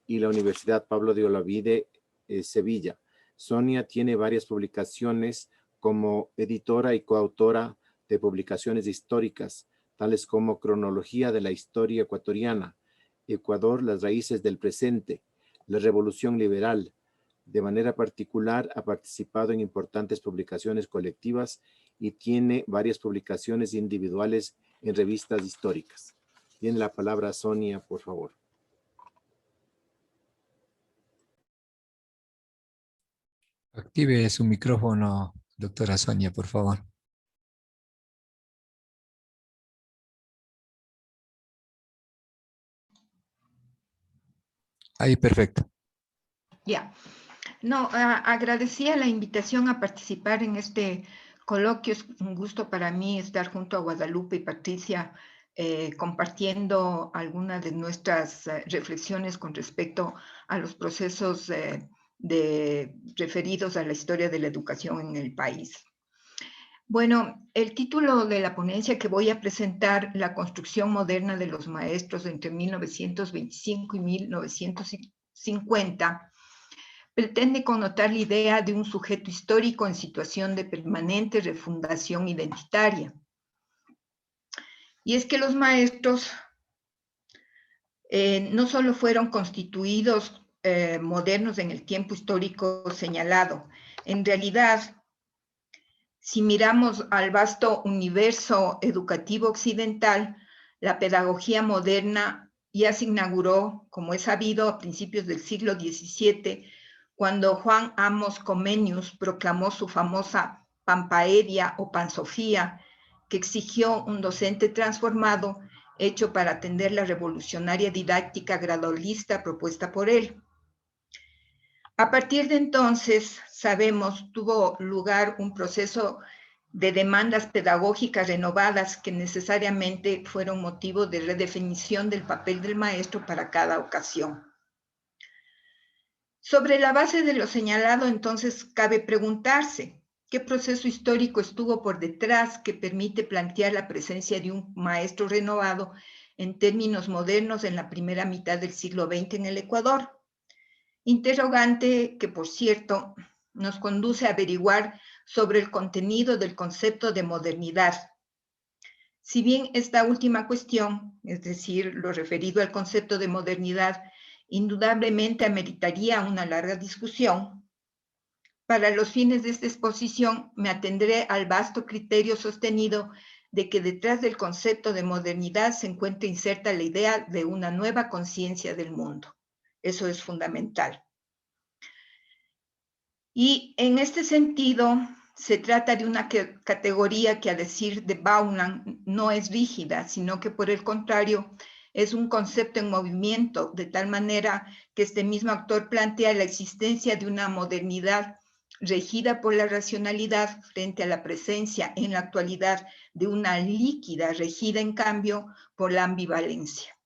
Speaker 2: y la Universidad Pablo de Olavide, Sevilla. Sonia tiene varias publicaciones como editora y coautora de publicaciones históricas, tales como Cronología de la Historia Ecuatoriana, Ecuador, las raíces del presente, la Revolución Liberal. De manera particular, ha participado en importantes publicaciones colectivas y tiene varias publicaciones individuales en revistas históricas. Tiene la palabra Sonia, por favor.
Speaker 1: Active su micrófono, doctora Sonia, por favor. Ahí, perfecto.
Speaker 6: Ya. No, agradecía la invitación a participar en este coloquio. Es un gusto para mí estar junto a Guadalupe y Patricia compartiendo algunas de nuestras reflexiones con respecto a los procesos referidos a la historia de la educación en el país. Bueno, el título de la ponencia que voy a presentar, La construcción moderna de los maestros entre 1925 y 1950, pretende connotar la idea de un sujeto histórico en situación de permanente refundación identitaria. Y es que los maestros no solo fueron constituidos modernos en el tiempo histórico señalado, en realidad, si miramos al vasto universo educativo occidental, la pedagogía moderna ya se inauguró, como es sabido, a principios del siglo XVII, cuando Juan Amos Comenius proclamó su famosa Pampaedia o Pansofía, que exigió un docente transformado hecho para atender la revolucionaria didáctica gradualista propuesta por él. A partir de entonces, sabemos, tuvo lugar un proceso de demandas pedagógicas renovadas que necesariamente fueron motivo de redefinición del papel del maestro para cada ocasión. Sobre la base de lo señalado, entonces, cabe preguntarse, ¿qué proceso histórico estuvo por detrás que permite plantear la presencia de un maestro renovado en términos modernos en la primera mitad del siglo XX en el Ecuador? Interrogante que, por cierto, nos conduce a averiguar sobre el contenido del concepto de modernidad. Si bien esta última cuestión, es decir, lo referido al concepto de modernidad, indudablemente ameritaría una larga discusión, para los fines de esta exposición me atendré al vasto criterio sostenido de que detrás del concepto de modernidad se encuentra inserta la idea de una nueva conciencia del mundo. Eso es fundamental. Y en este sentido, se trata de una categoría que, a decir de Bauman, no es rígida, sino que por el contrario, es un concepto en movimiento, de tal manera que este mismo autor plantea la existencia de una modernidad regida por la racionalidad frente a la presencia en la actualidad de una líquida regida, en cambio, por la ambivalencia.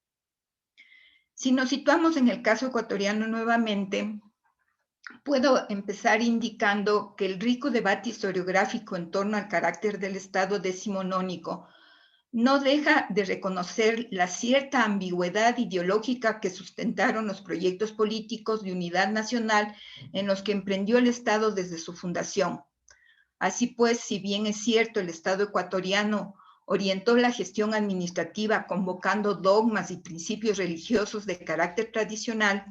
Speaker 6: Si nos situamos en el caso ecuatoriano nuevamente, puedo empezar indicando que el rico debate historiográfico en torno al carácter del Estado decimonónico no deja de reconocer la cierta ambigüedad ideológica que sustentaron los proyectos políticos de unidad nacional en los que emprendió el Estado desde su fundación. Así pues, si bien es cierto, el Estado ecuatoriano orientó la gestión administrativa convocando dogmas y principios religiosos de carácter tradicional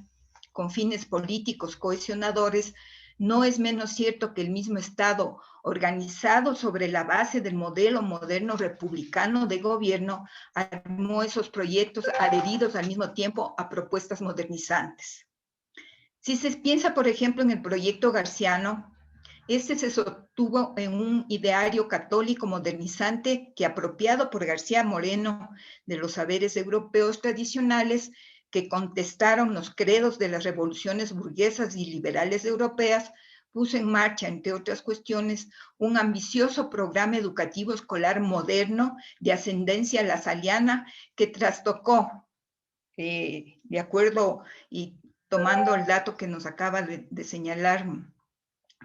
Speaker 6: con fines políticos cohesionadores, no es menos cierto que el mismo Estado, organizado sobre la base del modelo moderno republicano de gobierno, armó esos proyectos adheridos al mismo tiempo a propuestas modernizantes. Si se piensa, por ejemplo, en el proyecto garciano, este se sostuvo en un ideario católico modernizante que, apropiado por García Moreno de los saberes europeos tradicionales, que contestaron los credos de las revoluciones burguesas y liberales europeas, puso en marcha, entre otras cuestiones, un ambicioso programa educativo escolar moderno de ascendencia lasaliana que trastocó, de acuerdo y tomando el dato que nos acaba de señalar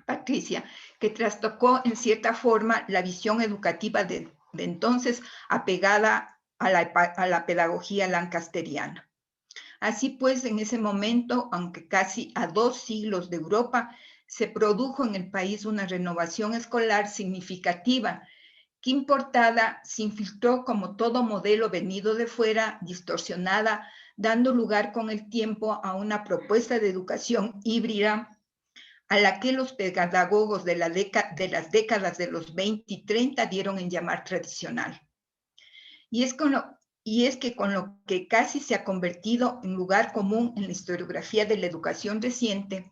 Speaker 6: Patricia, que trastocó en cierta forma la visión educativa de entonces apegada a la pedagogía lancasteriana. Así pues, en ese momento, aunque casi a 2 siglos de Europa, se produjo en el país una renovación escolar significativa que, importada, se infiltró como todo modelo venido de fuera, distorsionada, dando lugar con el tiempo a una propuesta de educación híbrida a la que los pedagogos de las décadas de los 20 y 30 dieron en llamar tradicional. Y es que con lo que casi se ha convertido en lugar común en la historiografía de la educación reciente,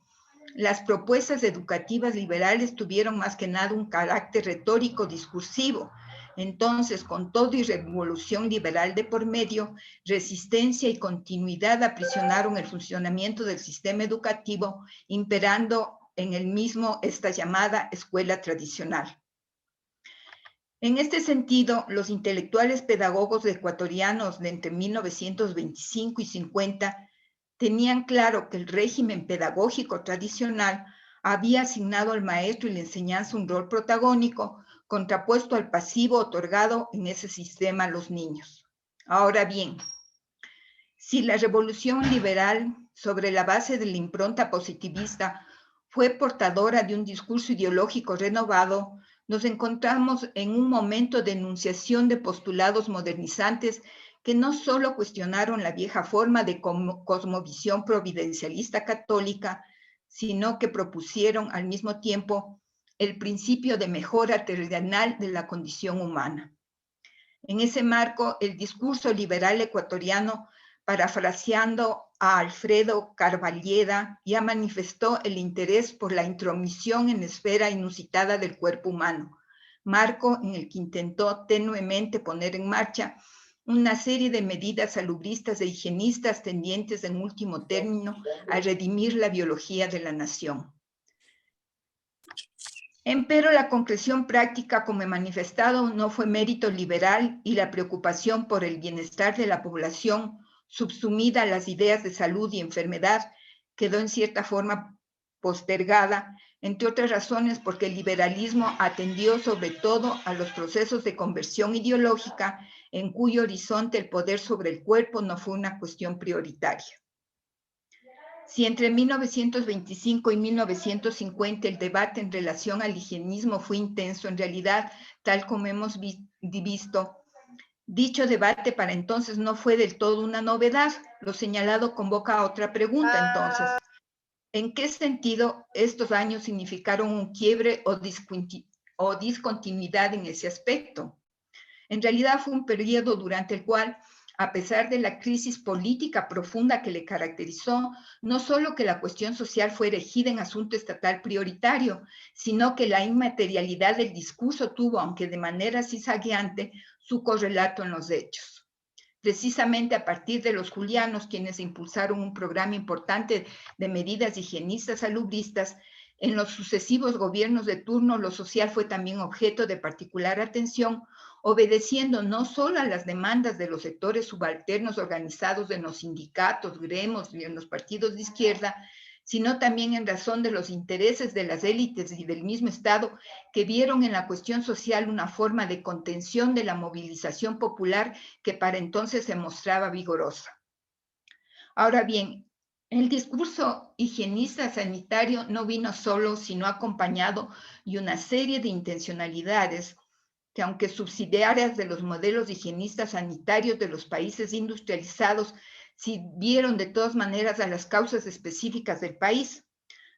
Speaker 6: las propuestas educativas liberales tuvieron más que nada un carácter retórico discursivo. Entonces, con todo y revolución liberal de por medio, resistencia y continuidad aprisionaron el funcionamiento del sistema educativo, imperando en el mismo esta llamada escuela tradicional. En este sentido, los intelectuales pedagogos ecuatorianos de entre 1925 y 50 tenían claro que el régimen pedagógico tradicional había asignado al maestro y la enseñanza un rol protagónico, contrapuesto al pasivo otorgado en ese sistema a los niños. Ahora bien, si la revolución liberal, sobre la base de la impronta positivista, fue portadora de un discurso ideológico renovado, nos encontramos en un momento de enunciación de postulados modernizantes que no solo cuestionaron la vieja forma de cosmovisión providencialista católica, sino que propusieron al mismo tiempo el principio de mejora terrenal de la condición humana. En ese marco, el discurso liberal ecuatoriano, parafraseando a Alfredo Carballeda, ya manifestó el interés por la intromisión en la esfera inusitada del cuerpo humano, marco en el que intentó tenuemente poner en marcha una serie de medidas salubristas e higienistas tendientes en último término a redimir la biología de la nación. Empero la concreción práctica, como he manifestado, no fue mérito liberal y la preocupación por el bienestar de la población, subsumida a las ideas de salud y enfermedad, quedó en cierta forma postergada, entre otras razones porque el liberalismo atendió sobre todo a los procesos de conversión ideológica en cuyo horizonte el poder sobre el cuerpo no fue una cuestión prioritaria. Si entre 1925 y 1950 el debate en relación al higienismo fue intenso, en realidad, tal como hemos visto, dicho debate para entonces no fue del todo una novedad. Lo señalado convoca a otra pregunta entonces. ¿En qué sentido estos años significaron un quiebre o discontinuidad en ese aspecto? En realidad fue un periodo durante el cual, a pesar de la crisis política profunda que le caracterizó, no solo que la cuestión social fue erigida en asunto estatal prioritario, sino que la inmaterialidad del discurso tuvo, aunque de manera zizagueante, su correlato en los hechos. Precisamente a partir de los julianos, quienes impulsaron un programa importante de medidas higienistas salubristas, en los sucesivos gobiernos de turno, lo social fue también objeto de particular atención, obedeciendo no solo a las demandas de los sectores subalternos organizados en los sindicatos, gremios y en los partidos de izquierda, sino también en razón de los intereses de las élites y del mismo Estado, que vieron en la cuestión social una forma de contención de la movilización popular que para entonces se mostraba vigorosa. Ahora bien, el discurso higienista sanitario no vino solo, sino acompañado de una serie de intencionalidades que, aunque subsidiarias de los modelos higienistas sanitarios de los países industrializados, sirvieron de todas maneras a las causas específicas del país.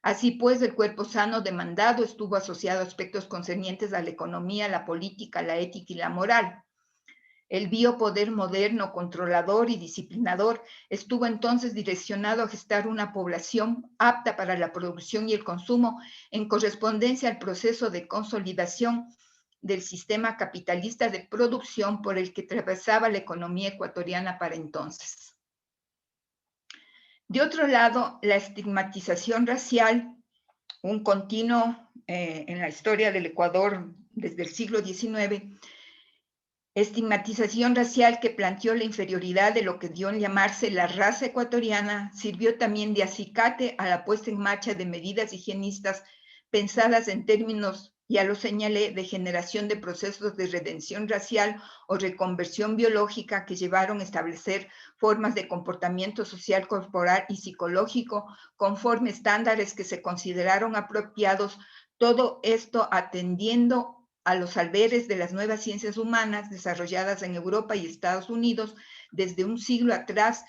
Speaker 6: Así pues, el cuerpo sano demandado estuvo asociado a aspectos concernientes a la economía, la política, la ética y la moral. El biopoder moderno, controlador y disciplinador estuvo entonces direccionado a gestar una población apta para la producción y el consumo en correspondencia al proceso de consolidación del sistema capitalista de producción por el que atravesaba la economía ecuatoriana para entonces. De otro lado, la estigmatización racial, un continuo en la historia del Ecuador desde el siglo XIX, estigmatización racial que planteó la inferioridad de lo que dio en llamarse la raza ecuatoriana, sirvió también de acicate a la puesta en marcha de medidas higienistas pensadas en términos, ya lo señalé, de generación de procesos de redención racial o reconversión biológica que llevaron a establecer formas de comportamiento social, corporal y psicológico conforme estándares que se consideraron apropiados, todo esto atendiendo a los alberes de las nuevas ciencias humanas desarrolladas en Europa y Estados Unidos desde un siglo atrás,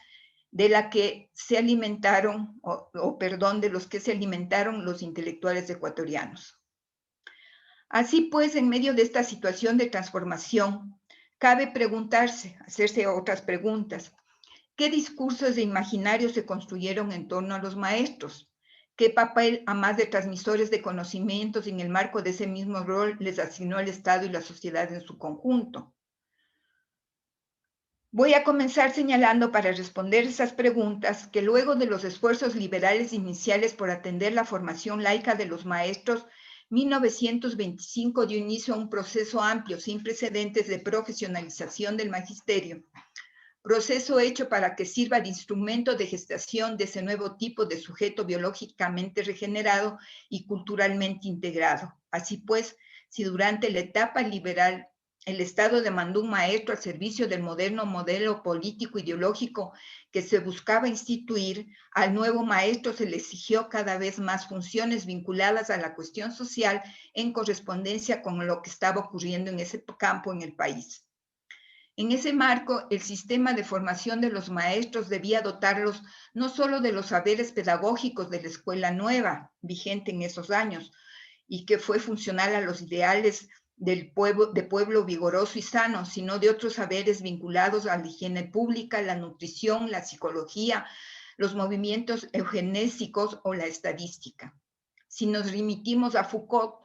Speaker 6: de la que se alimentaron, de los que se alimentaron los intelectuales ecuatorianos. Así pues, en medio de esta situación de transformación, cabe preguntarse, hacerse otras preguntas. ¿Qué discursos e imaginarios se construyeron en torno a los maestros? ¿Qué papel, a más de transmisores de conocimientos, en el marco de ese mismo rol, les asignó el Estado y la sociedad en su conjunto? Voy a comenzar señalando para responder esas preguntas que luego de los esfuerzos liberales iniciales por atender la formación laica de los maestros, 1925 dio inicio a un proceso amplio, sin precedentes, de profesionalización del magisterio. Proceso hecho para que sirva de instrumento de gestación de ese nuevo tipo de sujeto biológicamente regenerado y culturalmente integrado. Así pues, si durante la etapa liberal El Estado demandó un maestro al servicio del moderno modelo político ideológico que se buscaba instituir. Al nuevo maestro se le exigió cada vez más funciones vinculadas a la cuestión social en correspondencia con lo que estaba ocurriendo en ese campo en el país. En ese marco, el sistema de formación de los maestros debía dotarlos no solo de los saberes pedagógicos de la escuela nueva, vigente en esos años, y que fue funcional a los ideales de pueblo vigoroso y sano, sino de otros saberes vinculados a la higiene pública, la nutrición, la psicología, los movimientos eugenésicos o la estadística. Si nos remitimos a Foucault,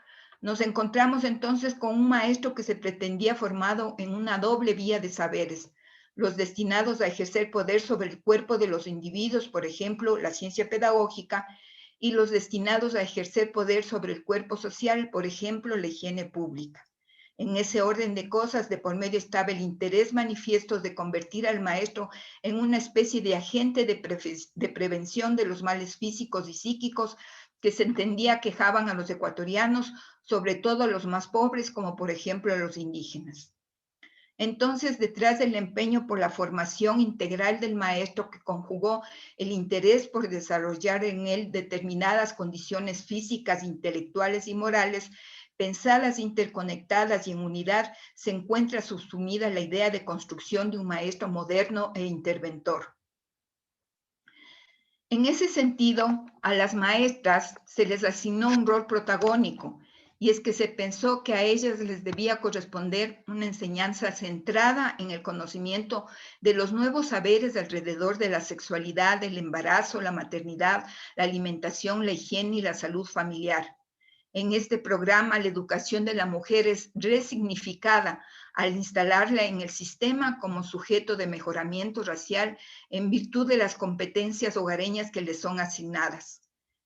Speaker 6: nos encontramos entonces con un maestro que se pretendía formado en una doble vía de saberes, los destinados a ejercer poder sobre el cuerpo de los individuos, por ejemplo, la ciencia pedagógica, y los destinados a ejercer poder sobre el cuerpo social, por ejemplo, la higiene pública. En ese orden de cosas, de por medio estaba el interés manifiesto de convertir al maestro en una especie de agente de prevención de los males físicos y psíquicos que se entendía quejaban a los ecuatorianos, sobre todo a los más pobres, como por ejemplo a los indígenas. Entonces, detrás del empeño por la formación integral del maestro que conjugó el interés por desarrollar en él determinadas condiciones físicas, intelectuales y morales, pensadas, interconectadas y en unidad, se encuentra subsumida la idea de construcción de un maestro moderno e interventor. En ese sentido, a las maestras se les asignó un rol protagónico, y es que se pensó que a ellas les debía corresponder una enseñanza centrada en el conocimiento de los nuevos saberes alrededor de la sexualidad, el embarazo, la maternidad, la alimentación, la higiene y la salud familiar. En este programa, la educación de la mujer es resignificada al instalarla en el sistema como sujeto de mejoramiento racial en virtud de las competencias hogareñas que le son asignadas.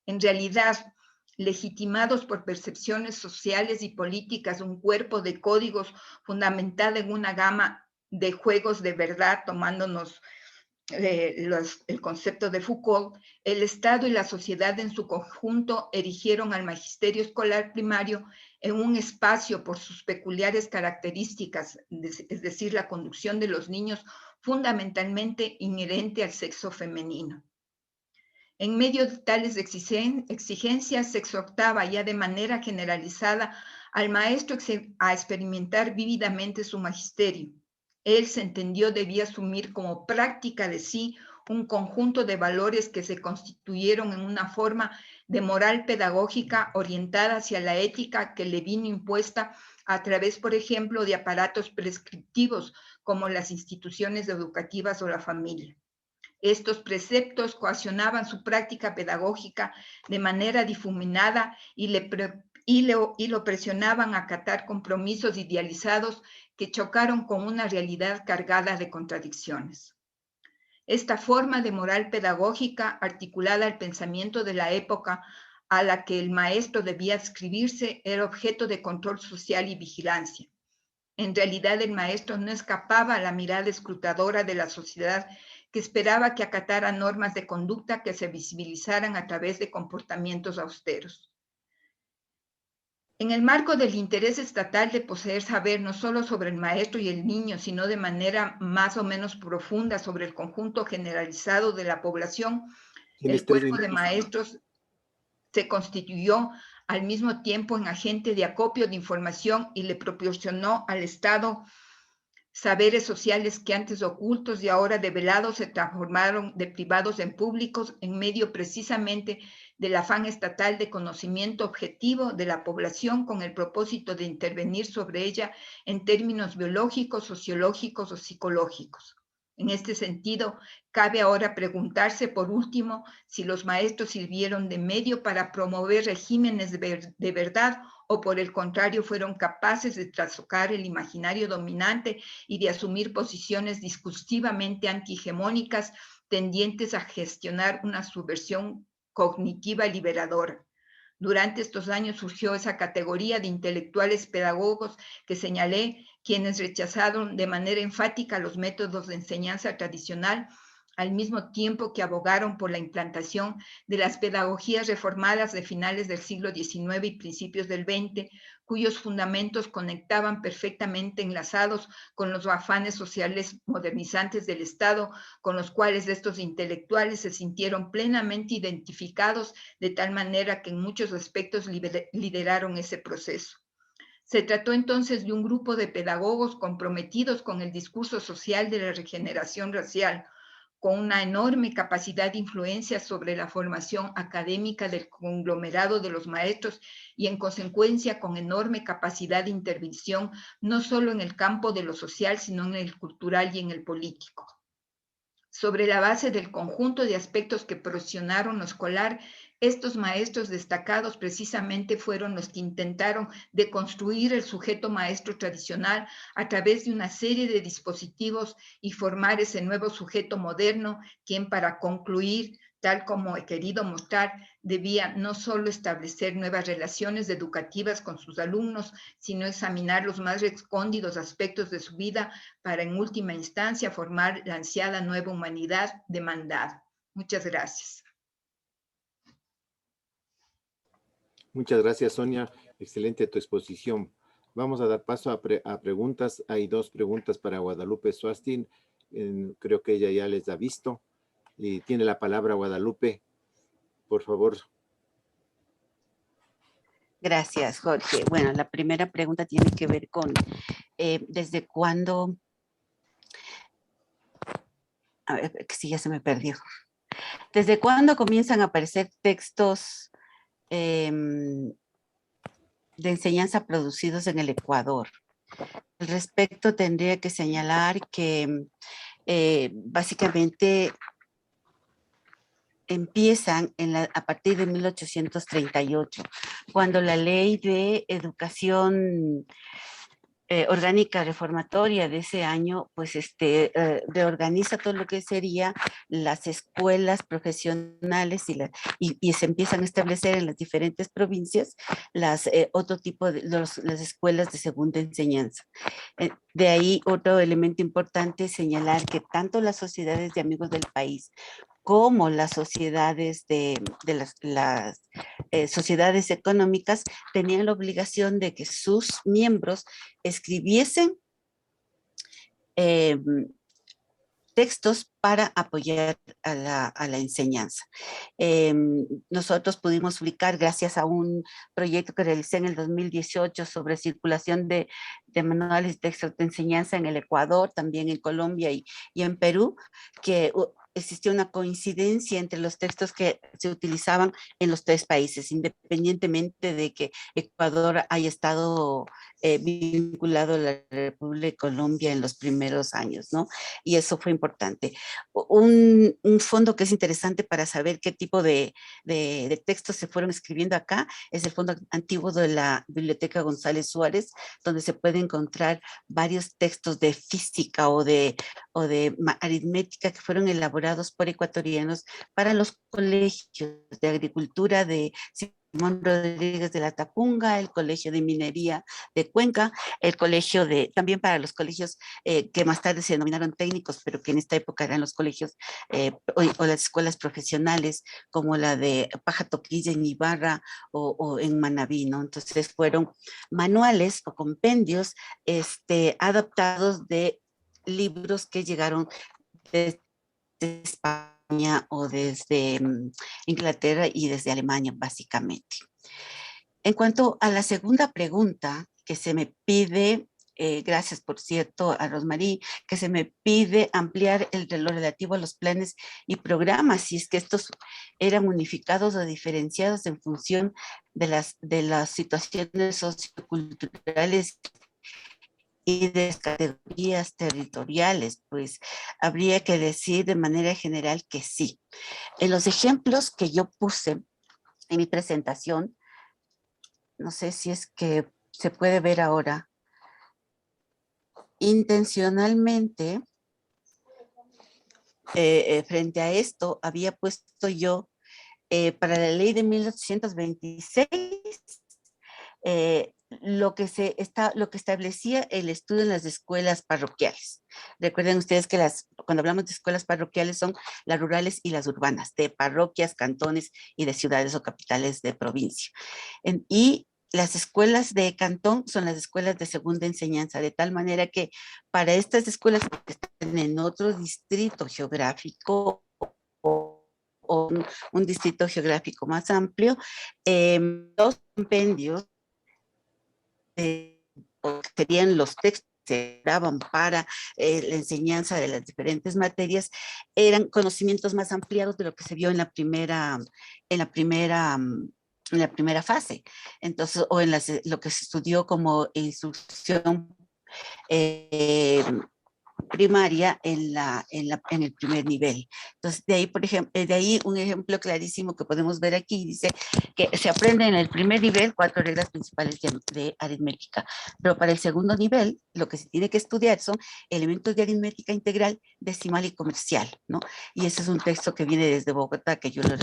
Speaker 6: En realidad, legitimados por percepciones sociales y políticas, un cuerpo de códigos fundamentado en una gama de juegos de verdad, tomándonos el concepto de Foucault, el Estado y la sociedad en su conjunto erigieron al magisterio escolar primario en un espacio por sus peculiares características, es decir, la conducción de los niños fundamentalmente inherente al sexo femenino. En medio de tales exigencias se exhortaba ya de manera generalizada al maestro a experimentar vívidamente su magisterio. Él, se entendió, debía asumir como práctica de sí un conjunto de valores que se constituyeron en una forma de moral pedagógica orientada hacia la ética que le vino impuesta a través, por ejemplo, de aparatos prescriptivos como las instituciones educativas o la familia. Estos preceptos coaccionaban su práctica pedagógica de manera difuminada y lo presionaban a acatar compromisos idealizados que chocaron con una realidad cargada de contradicciones. Esta forma de moral pedagógica, articulada al pensamiento de la época a la que el maestro debía adscribirse, era objeto de control social y vigilancia. En realidad, el maestro no escapaba a la mirada escrutadora de la sociedad que esperaba que acatara normas de conducta que se visibilizaran a través de comportamientos austeros. En el marco del interés estatal de poseer saber no solo sobre el maestro y el niño, sino de manera más o menos profunda sobre el conjunto generalizado de la población, el cuerpo de maestros se constituyó al mismo tiempo en agente de acopio de información y le proporcionó al Estado saberes sociales que antes ocultos y ahora develados se transformaron de privados en públicos en medio precisamente del afán estatal de conocimiento objetivo de la población con el propósito de intervenir sobre ella en términos biológicos, sociológicos o psicológicos. En este sentido, cabe ahora preguntarse, por último, si los maestros sirvieron de medio para promover regímenes de verdad o por el contrario fueron capaces de trastocar el imaginario dominante y de asumir posiciones discursivamente antihegemónicas tendientes a gestionar una subversión cognitiva liberadora. Durante estos años surgió esa categoría de intelectuales pedagogos que señalé, quienes rechazaron de manera enfática los métodos de enseñanza tradicional, al mismo tiempo que abogaron por la implantación de las pedagogías reformadas de finales del siglo XIX y principios del XX, cuyos fundamentos conectaban perfectamente enlazados con los afanes sociales modernizantes del Estado, con los cuales estos intelectuales se sintieron plenamente identificados, de tal manera que en muchos aspectos lideraron ese proceso. Se trató entonces de un grupo de pedagogos comprometidos con el discurso social de la regeneración racial, con una enorme capacidad de influencia sobre la formación académica del conglomerado de los maestros y en consecuencia con enorme capacidad de intervención no solo en el campo de lo social, sino en el cultural y en el político. Sobre la base del conjunto de aspectos que proporcionaron lo escolar, estos maestros destacados precisamente fueron los que intentaron deconstruir el sujeto maestro tradicional a través de una serie de dispositivos y formar ese nuevo sujeto moderno, quien para concluir, tal como he querido mostrar, debía no solo establecer nuevas relaciones educativas con sus alumnos, sino examinar los más recónditos aspectos de su vida para en última instancia formar la ansiada nueva humanidad demandada. Muchas gracias.
Speaker 2: Muchas gracias, Sonia. Excelente tu exposición. Vamos a dar paso a preguntas. Hay 2 preguntas para Guadalupe Suastin. Creo que ella ya les ha visto. Y tiene la palabra Guadalupe. Por favor.
Speaker 3: Gracias, Jorge. Bueno, la primera pregunta tiene que ver con desde cuándo... A ver, que sí, ya se me perdió. ¿Desde cuándo comienzan a aparecer textos de enseñanza producidos en el Ecuador? Al respecto, tendría que señalar que básicamente empiezan a partir de 1838, cuando la Ley de Educación Orgánica Reformatoria de ese año, pues reorganiza todo lo que sería las escuelas profesionales y se empiezan a establecer en las diferentes provincias otro tipo de las escuelas de segunda enseñanza. De ahí otro elemento importante es señalar que tanto las sociedades de amigos del país como las sociedades las sociedades económicas tenían la obligación de que sus miembros escribiesen textos para apoyar a la enseñanza. Nosotros pudimos publicar, gracias a un proyecto que realicé en el 2018 sobre circulación de manuales de textos de enseñanza en el Ecuador, también en Colombia y en Perú, que existió una coincidencia entre los textos que se utilizaban en los 3 países, independientemente de que Ecuador haya estado vinculado a la República de Colombia en los primeros años, ¿no? Y eso fue importante. Un fondo que es interesante para saber qué tipo de textos se fueron escribiendo acá es el fondo antiguo de la Biblioteca González Suárez, donde se puede encontrar varios textos de física o de aritmética que fueron elaborados por ecuatorianos para los colegios de agricultura de Simón Rodríguez de la Tacunga, el Colegio de Minería de Cuenca, el colegio también para los colegios que más tarde se denominaron técnicos, pero que en esta época eran los colegios o las escuelas profesionales, como la de Paja Toquilla en Ibarra o en Manabí, ¿no? Entonces fueron manuales o compendios adaptados de libros que llegaron desde España o desde Inglaterra y desde Alemania, básicamente. En cuanto a la segunda pregunta que se me pide, gracias por cierto a Rosmarie, que se me pide ampliar lo relativo a los planes y programas, si es que estos eran unificados o diferenciados en función de las situaciones socioculturales y de categorías territoriales, pues habría que decir de manera general que sí. En los ejemplos que yo puse en mi presentación, no sé si es que se puede ver ahora, intencionalmente, frente a esto, había puesto yo para la ley de 1826, lo que establecía el estudio en las escuelas parroquiales. Recuerden ustedes que cuando hablamos de escuelas parroquiales son las rurales y las urbanas, de parroquias, cantones y de ciudades o capitales de provincia. Y las escuelas de cantón son las escuelas de segunda enseñanza, de tal manera que para estas escuelas que están en otro distrito geográfico o un distrito geográfico más amplio, los compendios serían los textos que se daban para la enseñanza de las diferentes materias, eran conocimientos más ampliados de lo que se vio en la primera fase. Entonces, o en lo que se estudió como instrucción primaria en el primer nivel. Entonces, de ahí, por ejemplo, de ahí un ejemplo clarísimo que podemos ver aquí, dice que se aprende en el primer nivel 4 reglas principales de aritmética, pero para el segundo nivel, lo que se tiene que estudiar son elementos de aritmética integral, decimal y comercial, ¿no? Y ese es un texto que viene desde Bogotá, que yo lo he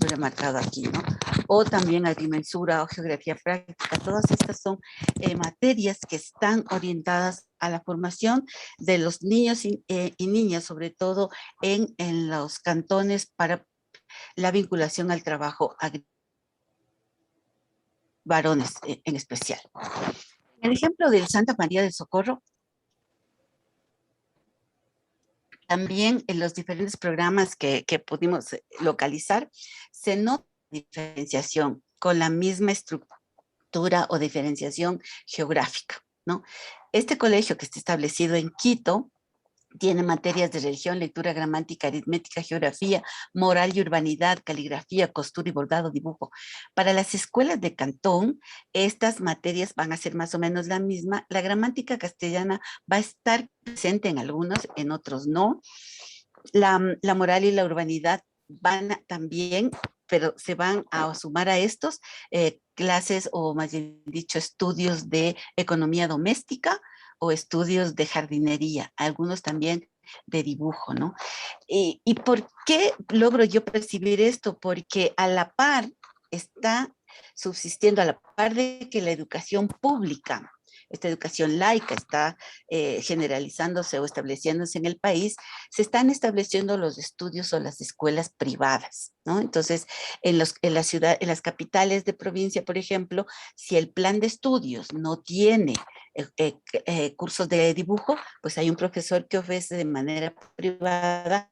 Speaker 3: remarcado aquí, ¿no? O también agrimensura o geografía práctica, todas estas son materias que están orientadas a la formación de los niños y niñas, sobre todo en los cantones para la vinculación al trabajo varones en especial. El ejemplo del Santa María del Socorro, también en los diferentes programas que pudimos localizar, se nota diferenciación con la misma estructura o diferenciación geográfica, ¿no? Este colegio que está establecido en Quito tiene materias de religión, lectura, gramática, aritmética, geografía, moral y urbanidad, caligrafía, costura y bordado, dibujo. Para las escuelas de cantón, estas materias van a ser más o menos la misma. La gramática castellana va a estar presente en algunos, en otros no. La moral y la urbanidad van también, pero se van a sumar a estos clases o más bien dicho estudios de economía doméstica o estudios de jardinería, algunos también de dibujo, ¿no? ¿Y por qué logro yo percibir esto? Porque a la par está subsistiendo, a la par de que la educación pública, esta educación laica está generalizándose o estableciéndose en el país, se están estableciendo los estudios o las escuelas privadas, ¿no? Entonces, en las capitales de provincia, por ejemplo, si el plan de estudios no tiene cursos de dibujo, pues hay un profesor que ofrece de manera privada,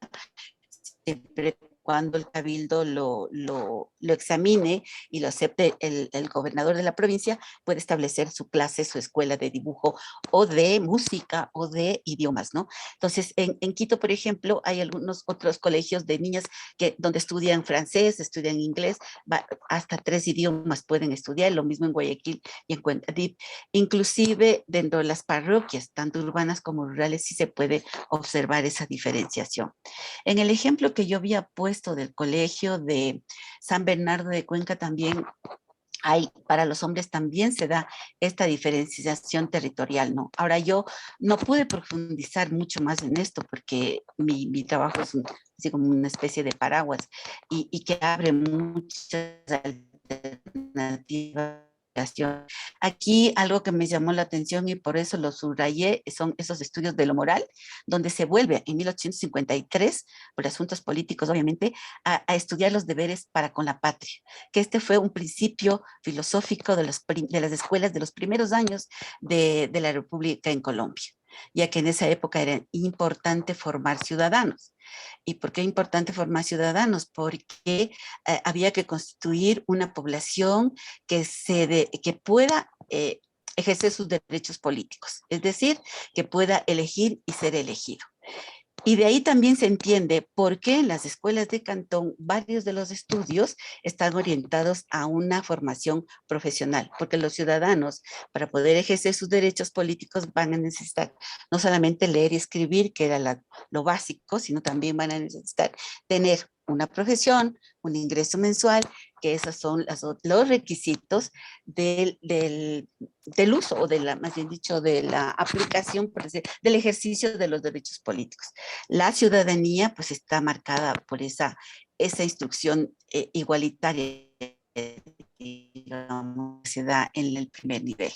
Speaker 3: siempre cuando el cabildo lo examine y lo acepte el gobernador de la provincia, puede establecer su clase, su escuela de dibujo o de música o de idiomas, ¿no? Entonces, en Quito, por ejemplo, hay algunos otros colegios de niñas donde estudian francés, estudian inglés, hasta 3 idiomas pueden estudiar, lo mismo en Guayaquil y en Cuentadip. Inclusive dentro de las parroquias, tanto urbanas como rurales, sí se puede observar esa diferenciación. En el ejemplo que yo había puesto del colegio de San Bernardo de Cuenca también para los hombres también se da esta diferenciación territorial, ¿no? Ahora yo no pude profundizar mucho más en esto porque mi trabajo es así como una especie de paraguas y que abre muchas alternativas. Aquí algo que me llamó la atención y por eso lo subrayé son esos estudios de lo moral, donde se vuelve en 1853, por asuntos políticos obviamente, a estudiar los deberes para con la patria, que este fue un principio filosófico de las escuelas de los primeros años de la República en Colombia, ya que en esa época era importante formar ciudadanos. ¿Y por qué es importante formar ciudadanos? Porque había que constituir una población que pueda ejercer sus derechos políticos, es decir, que pueda elegir y ser elegido. Y de ahí también se entiende por qué en las escuelas de cantón varios de los estudios están orientados a una formación profesional, porque los ciudadanos, para poder ejercer sus derechos políticos, van a necesitar no solamente leer y escribir, que era lo básico, sino también van a necesitar tener una profesión, un ingreso mensual, que esos son los requisitos del uso, o más bien dicho, de la aplicación, del ejercicio de los derechos políticos. La ciudadanía, pues, está marcada por esa instrucción igualitaria, digamos, que se da en el primer nivel.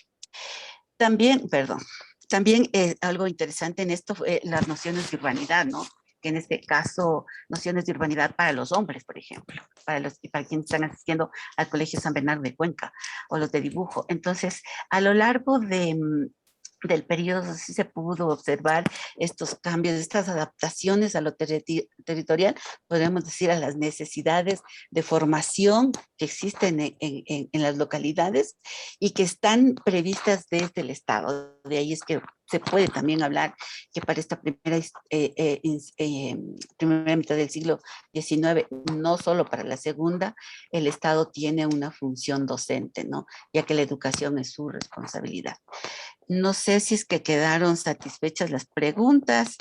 Speaker 3: También algo interesante en esto fue las nociones de urbanidad, ¿no? que en este caso nociones de urbanidad para los hombres, por ejemplo, para quienes están asistiendo al Colegio San Bernardo de Cuenca, o los de dibujo. Entonces, a lo largo del periodo sí se pudo observar estos cambios, estas adaptaciones a lo territorial, podemos decir a las necesidades de formación que existen en las localidades y que están previstas desde el Estado. De ahí es que se puede también hablar que para esta primera mitad del siglo XIX, no solo para la segunda, el Estado tiene una función docente, ¿no? Ya que la educación es su responsabilidad. No sé si es que quedaron satisfechas las preguntas,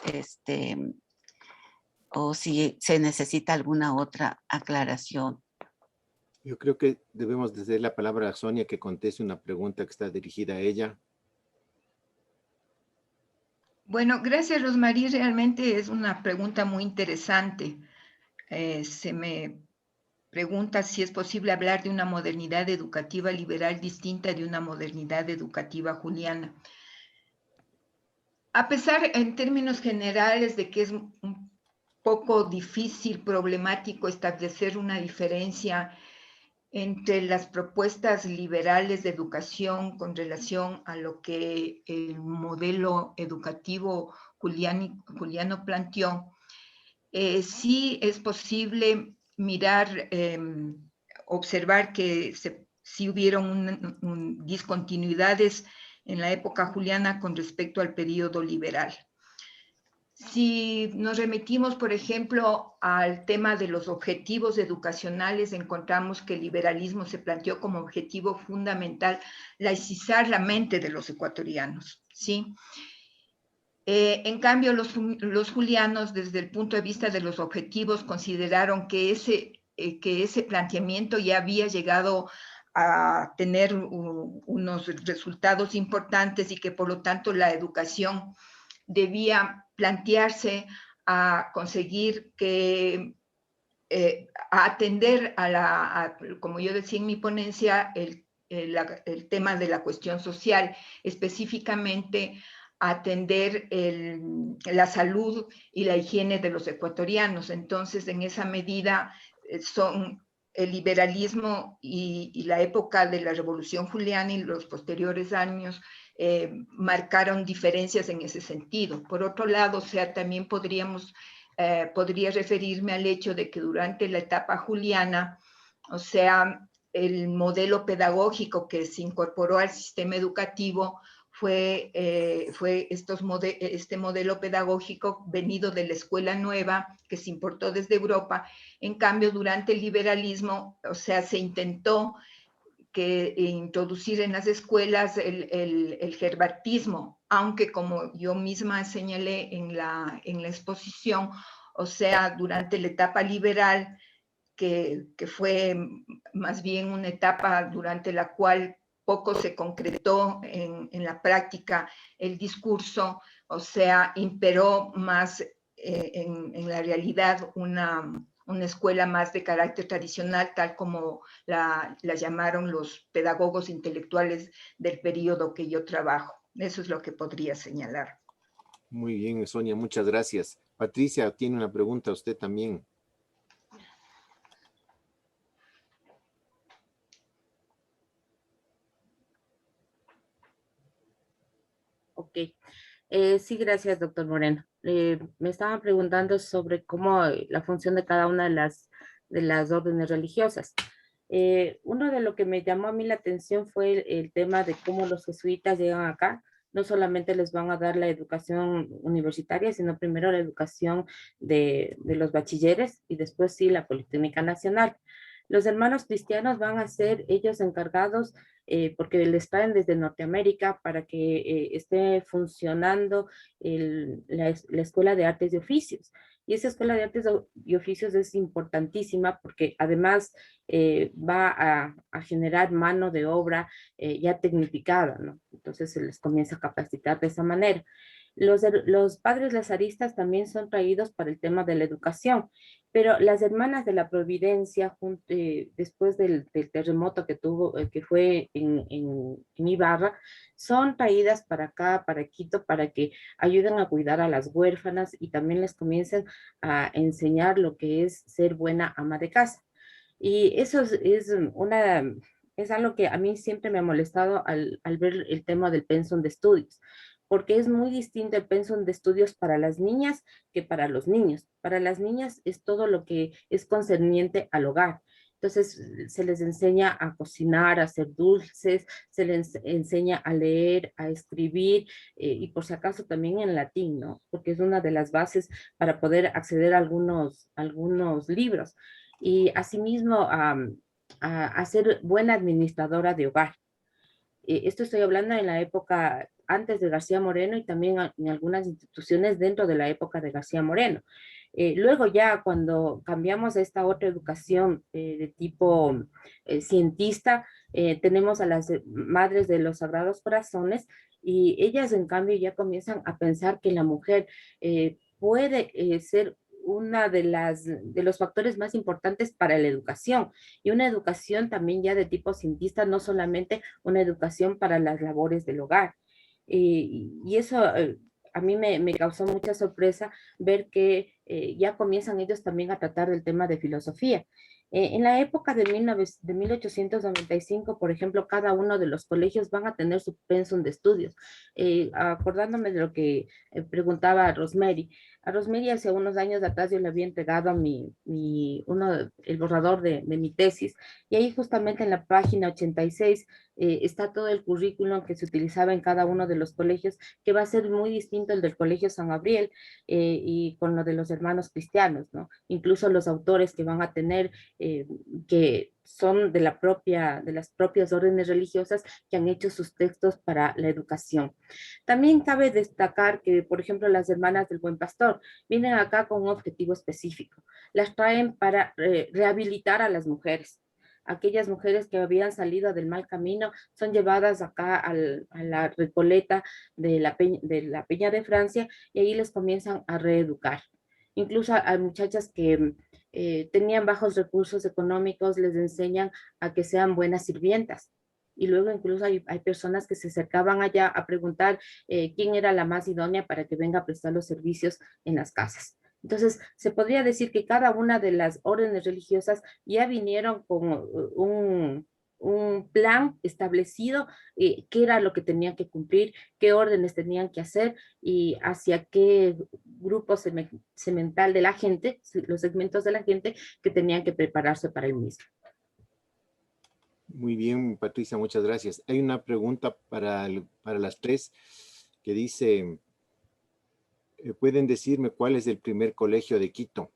Speaker 3: o si se necesita alguna otra aclaración.
Speaker 2: Yo creo que debemos de dar la palabra a Sonia que conteste una pregunta que está dirigida a ella.
Speaker 6: Bueno, gracias, Rosmarie. Realmente es una pregunta muy interesante. Se me pregunta si es posible hablar de una modernidad educativa liberal distinta de una modernidad educativa juliana. A pesar, en términos generales, de que es un poco difícil, problemático establecer una diferencia entre las propuestas liberales de educación con relación a lo que el modelo educativo juliano planteó, sí es posible mirar, observar que sí hubieron discontinuidades en la época juliana con respecto al periodo liberal. Si nos remitimos, por ejemplo, al tema de los objetivos educacionales, encontramos que el liberalismo se planteó como objetivo fundamental laicizar la mente de los ecuatorianos, ¿sí? En cambio, los julianos, desde el punto de vista de los objetivos, consideraron que ese planteamiento ya había llegado a tener unos resultados importantes y que por lo tanto la educación debía plantearse a conseguir que, a atender como yo decía en mi ponencia, el tema de la cuestión social, específicamente atender la salud y la higiene de los ecuatorianos. Entonces, en esa medida, son el liberalismo y la época de la Revolución Juliana y los posteriores años marcaron diferencias en ese sentido. Por otro lado, o sea, también podría referirme al hecho de que durante la etapa juliana, o sea, el modelo pedagógico que se incorporó al sistema educativo fue este modelo pedagógico venido de la escuela nueva que se importó desde Europa. En cambio, durante el liberalismo, o sea, se intentó introducir en las escuelas el gerbatismo, aunque como yo misma señalé en la exposición, o sea, durante la etapa liberal, que fue más bien una etapa durante la cual poco se concretó en la práctica el discurso, o sea, imperó más en la realidad una escuela más de carácter tradicional, tal como la llamaron los pedagogos intelectuales del periodo que yo trabajo. Eso es lo que podría señalar.
Speaker 2: Muy bien, Sonia, muchas gracias. Patricia, tiene una pregunta usted también.
Speaker 5: Ok. Sí, gracias, doctor Moreno. Me estaban preguntando sobre cómo la función de cada una de las órdenes religiosas. Uno de lo que me llamó a mí la atención fue el tema de cómo los jesuitas llegan acá. No solamente les van a dar la educación universitaria, sino primero la educación de los bachilleres y después sí la Politécnica Nacional. Los hermanos cristianos van a ser ellos encargados porque les traen desde Norteamérica para que esté funcionando la Escuela de Artes y Oficios. Y esa Escuela de Artes y Oficios es importantísima porque además va a generar mano de obra ya tecnificada, ¿no? Entonces se les comienza a capacitar de esa manera. Los padres lazaristas también son traídos para el tema de la educación, pero las hermanas de la Providencia, después del terremoto que fue en Ibarra, son traídas para acá, para Quito, para que ayuden a cuidar a las huérfanas y también les comiencen a enseñar lo que es ser buena ama de casa. Y eso es algo que a mí siempre me ha molestado al ver el tema del pensum de estudios, porque es muy distinto el pensum de estudios para las niñas que para los niños. Para las niñas es todo lo que es concerniente al hogar. Entonces se les enseña a cocinar, a hacer dulces, se les enseña a leer, a escribir, y por si acaso también en latín, ¿no? Porque es una de las bases para poder acceder a algunos libros. Y asimismo a ser buena administradora de hogar. Esto estoy hablando en la época antes de García Moreno y también en algunas instituciones dentro de la época de García Moreno. Luego ya cuando cambiamos a esta otra educación de tipo cientista, tenemos a las madres de los Sagrados Corazones y ellas en cambio ya comienzan a pensar que la mujer puede ser una de los factores más importantes para la educación y una educación también ya de tipo cientista, no solamente una educación para las labores del hogar. Y eso a mí me causó mucha sorpresa ver que ya comienzan ellos también a tratar del tema de filosofía. En la época de 1895, por ejemplo, cada uno de los colegios van a tener su pensum de estudios. Acordándome de lo que preguntaba Rosemary. A Rosemary hace unos años atrás yo le había entregado el borrador de mi tesis y ahí justamente en la página 86 está todo el currículum que se utilizaba en cada uno de los colegios, que va a ser muy distinto el del Colegio San Gabriel y con lo de los hermanos cristianos, ¿no? Incluso los autores que van a tener, que son de las propias órdenes religiosas que han hecho sus textos para la educación. También cabe destacar que, por ejemplo, las hermanas del Buen Pastor vienen acá con un objetivo específico. Las traen para rehabilitar a las mujeres. Aquellas mujeres que habían salido del mal camino son llevadas acá a la Recoleta de la Peña de Francia y ahí les comienzan a reeducar. Incluso hay muchachas que tenían bajos recursos económicos, les enseñan a que sean buenas sirvientas. Y luego incluso hay personas que se acercaban allá a preguntar quién era la más idónea para que venga a prestar los servicios en las casas. Entonces, se podría decir que cada una de las órdenes religiosas ya vinieron con un plan establecido, qué era lo que tenían que cumplir, qué órdenes tenían que hacer y hacia qué grupo segmental de la gente, los segmentos de la gente que tenían que prepararse para el mismo.
Speaker 2: Muy bien, Patricia, muchas gracias. Hay una pregunta para las tres que dice, ¿pueden decirme cuál es el primer colegio de Quito?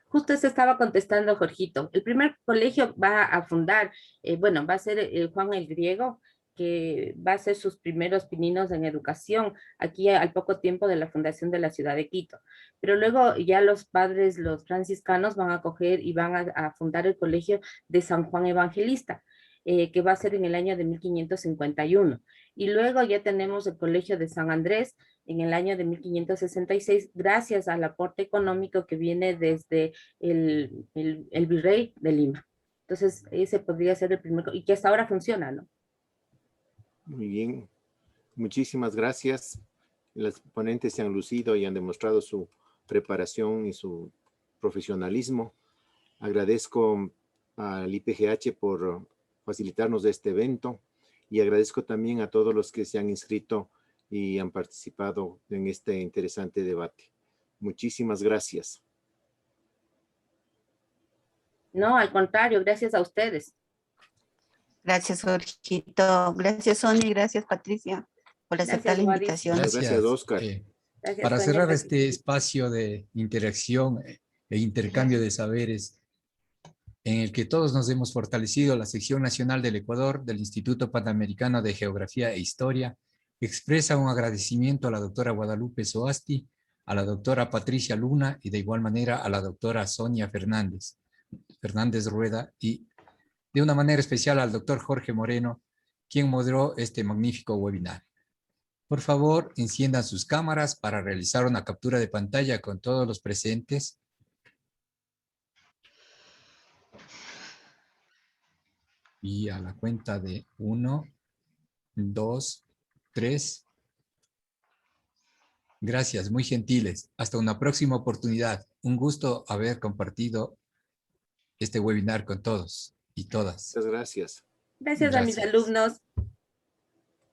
Speaker 5: Justo se estaba contestando Jorgito. El primer colegio va a fundar, va a ser Juan el Griego, que va a ser sus primeros pininos en educación aquí al poco tiempo de la fundación de la ciudad de Quito. Pero luego ya los padres, los franciscanos, van a coger y van a fundar el colegio de San Juan Evangelista, que va a ser en el año de 1551. Y luego ya tenemos el colegio de San Andrés en el año de 1566, gracias al aporte económico que viene desde el virrey de Lima. Entonces, ese podría ser el primero, y que hasta ahora funciona, ¿no?
Speaker 2: Muy bien, muchísimas gracias. Las ponentes se han lucido y han demostrado su preparación y su profesionalismo. Agradezco al IPGH por facilitarnos este evento y agradezco también a todos los que se han inscrito y han participado en este interesante debate. Muchísimas gracias.
Speaker 5: No, al contrario, gracias a ustedes.
Speaker 3: Gracias, Jorgito. Gracias, Sonia. Gracias, Patricia, por aceptar la invitación.
Speaker 2: Gracias, Oscar.
Speaker 5: Gracias,
Speaker 1: Para
Speaker 5: Sonia,
Speaker 1: cerrar
Speaker 5: gracias.
Speaker 1: este espacio de interacción e intercambio de saberes, en el que todos nos hemos fortalecido, la sección nacional del Ecuador del Instituto Panamericano de Geografía e Historia expresa un agradecimiento a la doctora Guadalupe Soasti, a la doctora Patricia Luna y de igual manera a la doctora Sonia Fernández Rueda y de una manera especial al doctor Jorge Moreno, quien moderó este magnífico webinar. Por favor, enciendan sus cámaras para realizar una captura de pantalla con todos los presentes. Y a la cuenta de 1, 2, 3. Gracias, muy gentiles. Hasta una próxima oportunidad. Un gusto haber compartido este webinar con todos y todas.
Speaker 2: Muchas gracias.
Speaker 5: Gracias a mis
Speaker 1: Gracias.
Speaker 5: alumnos.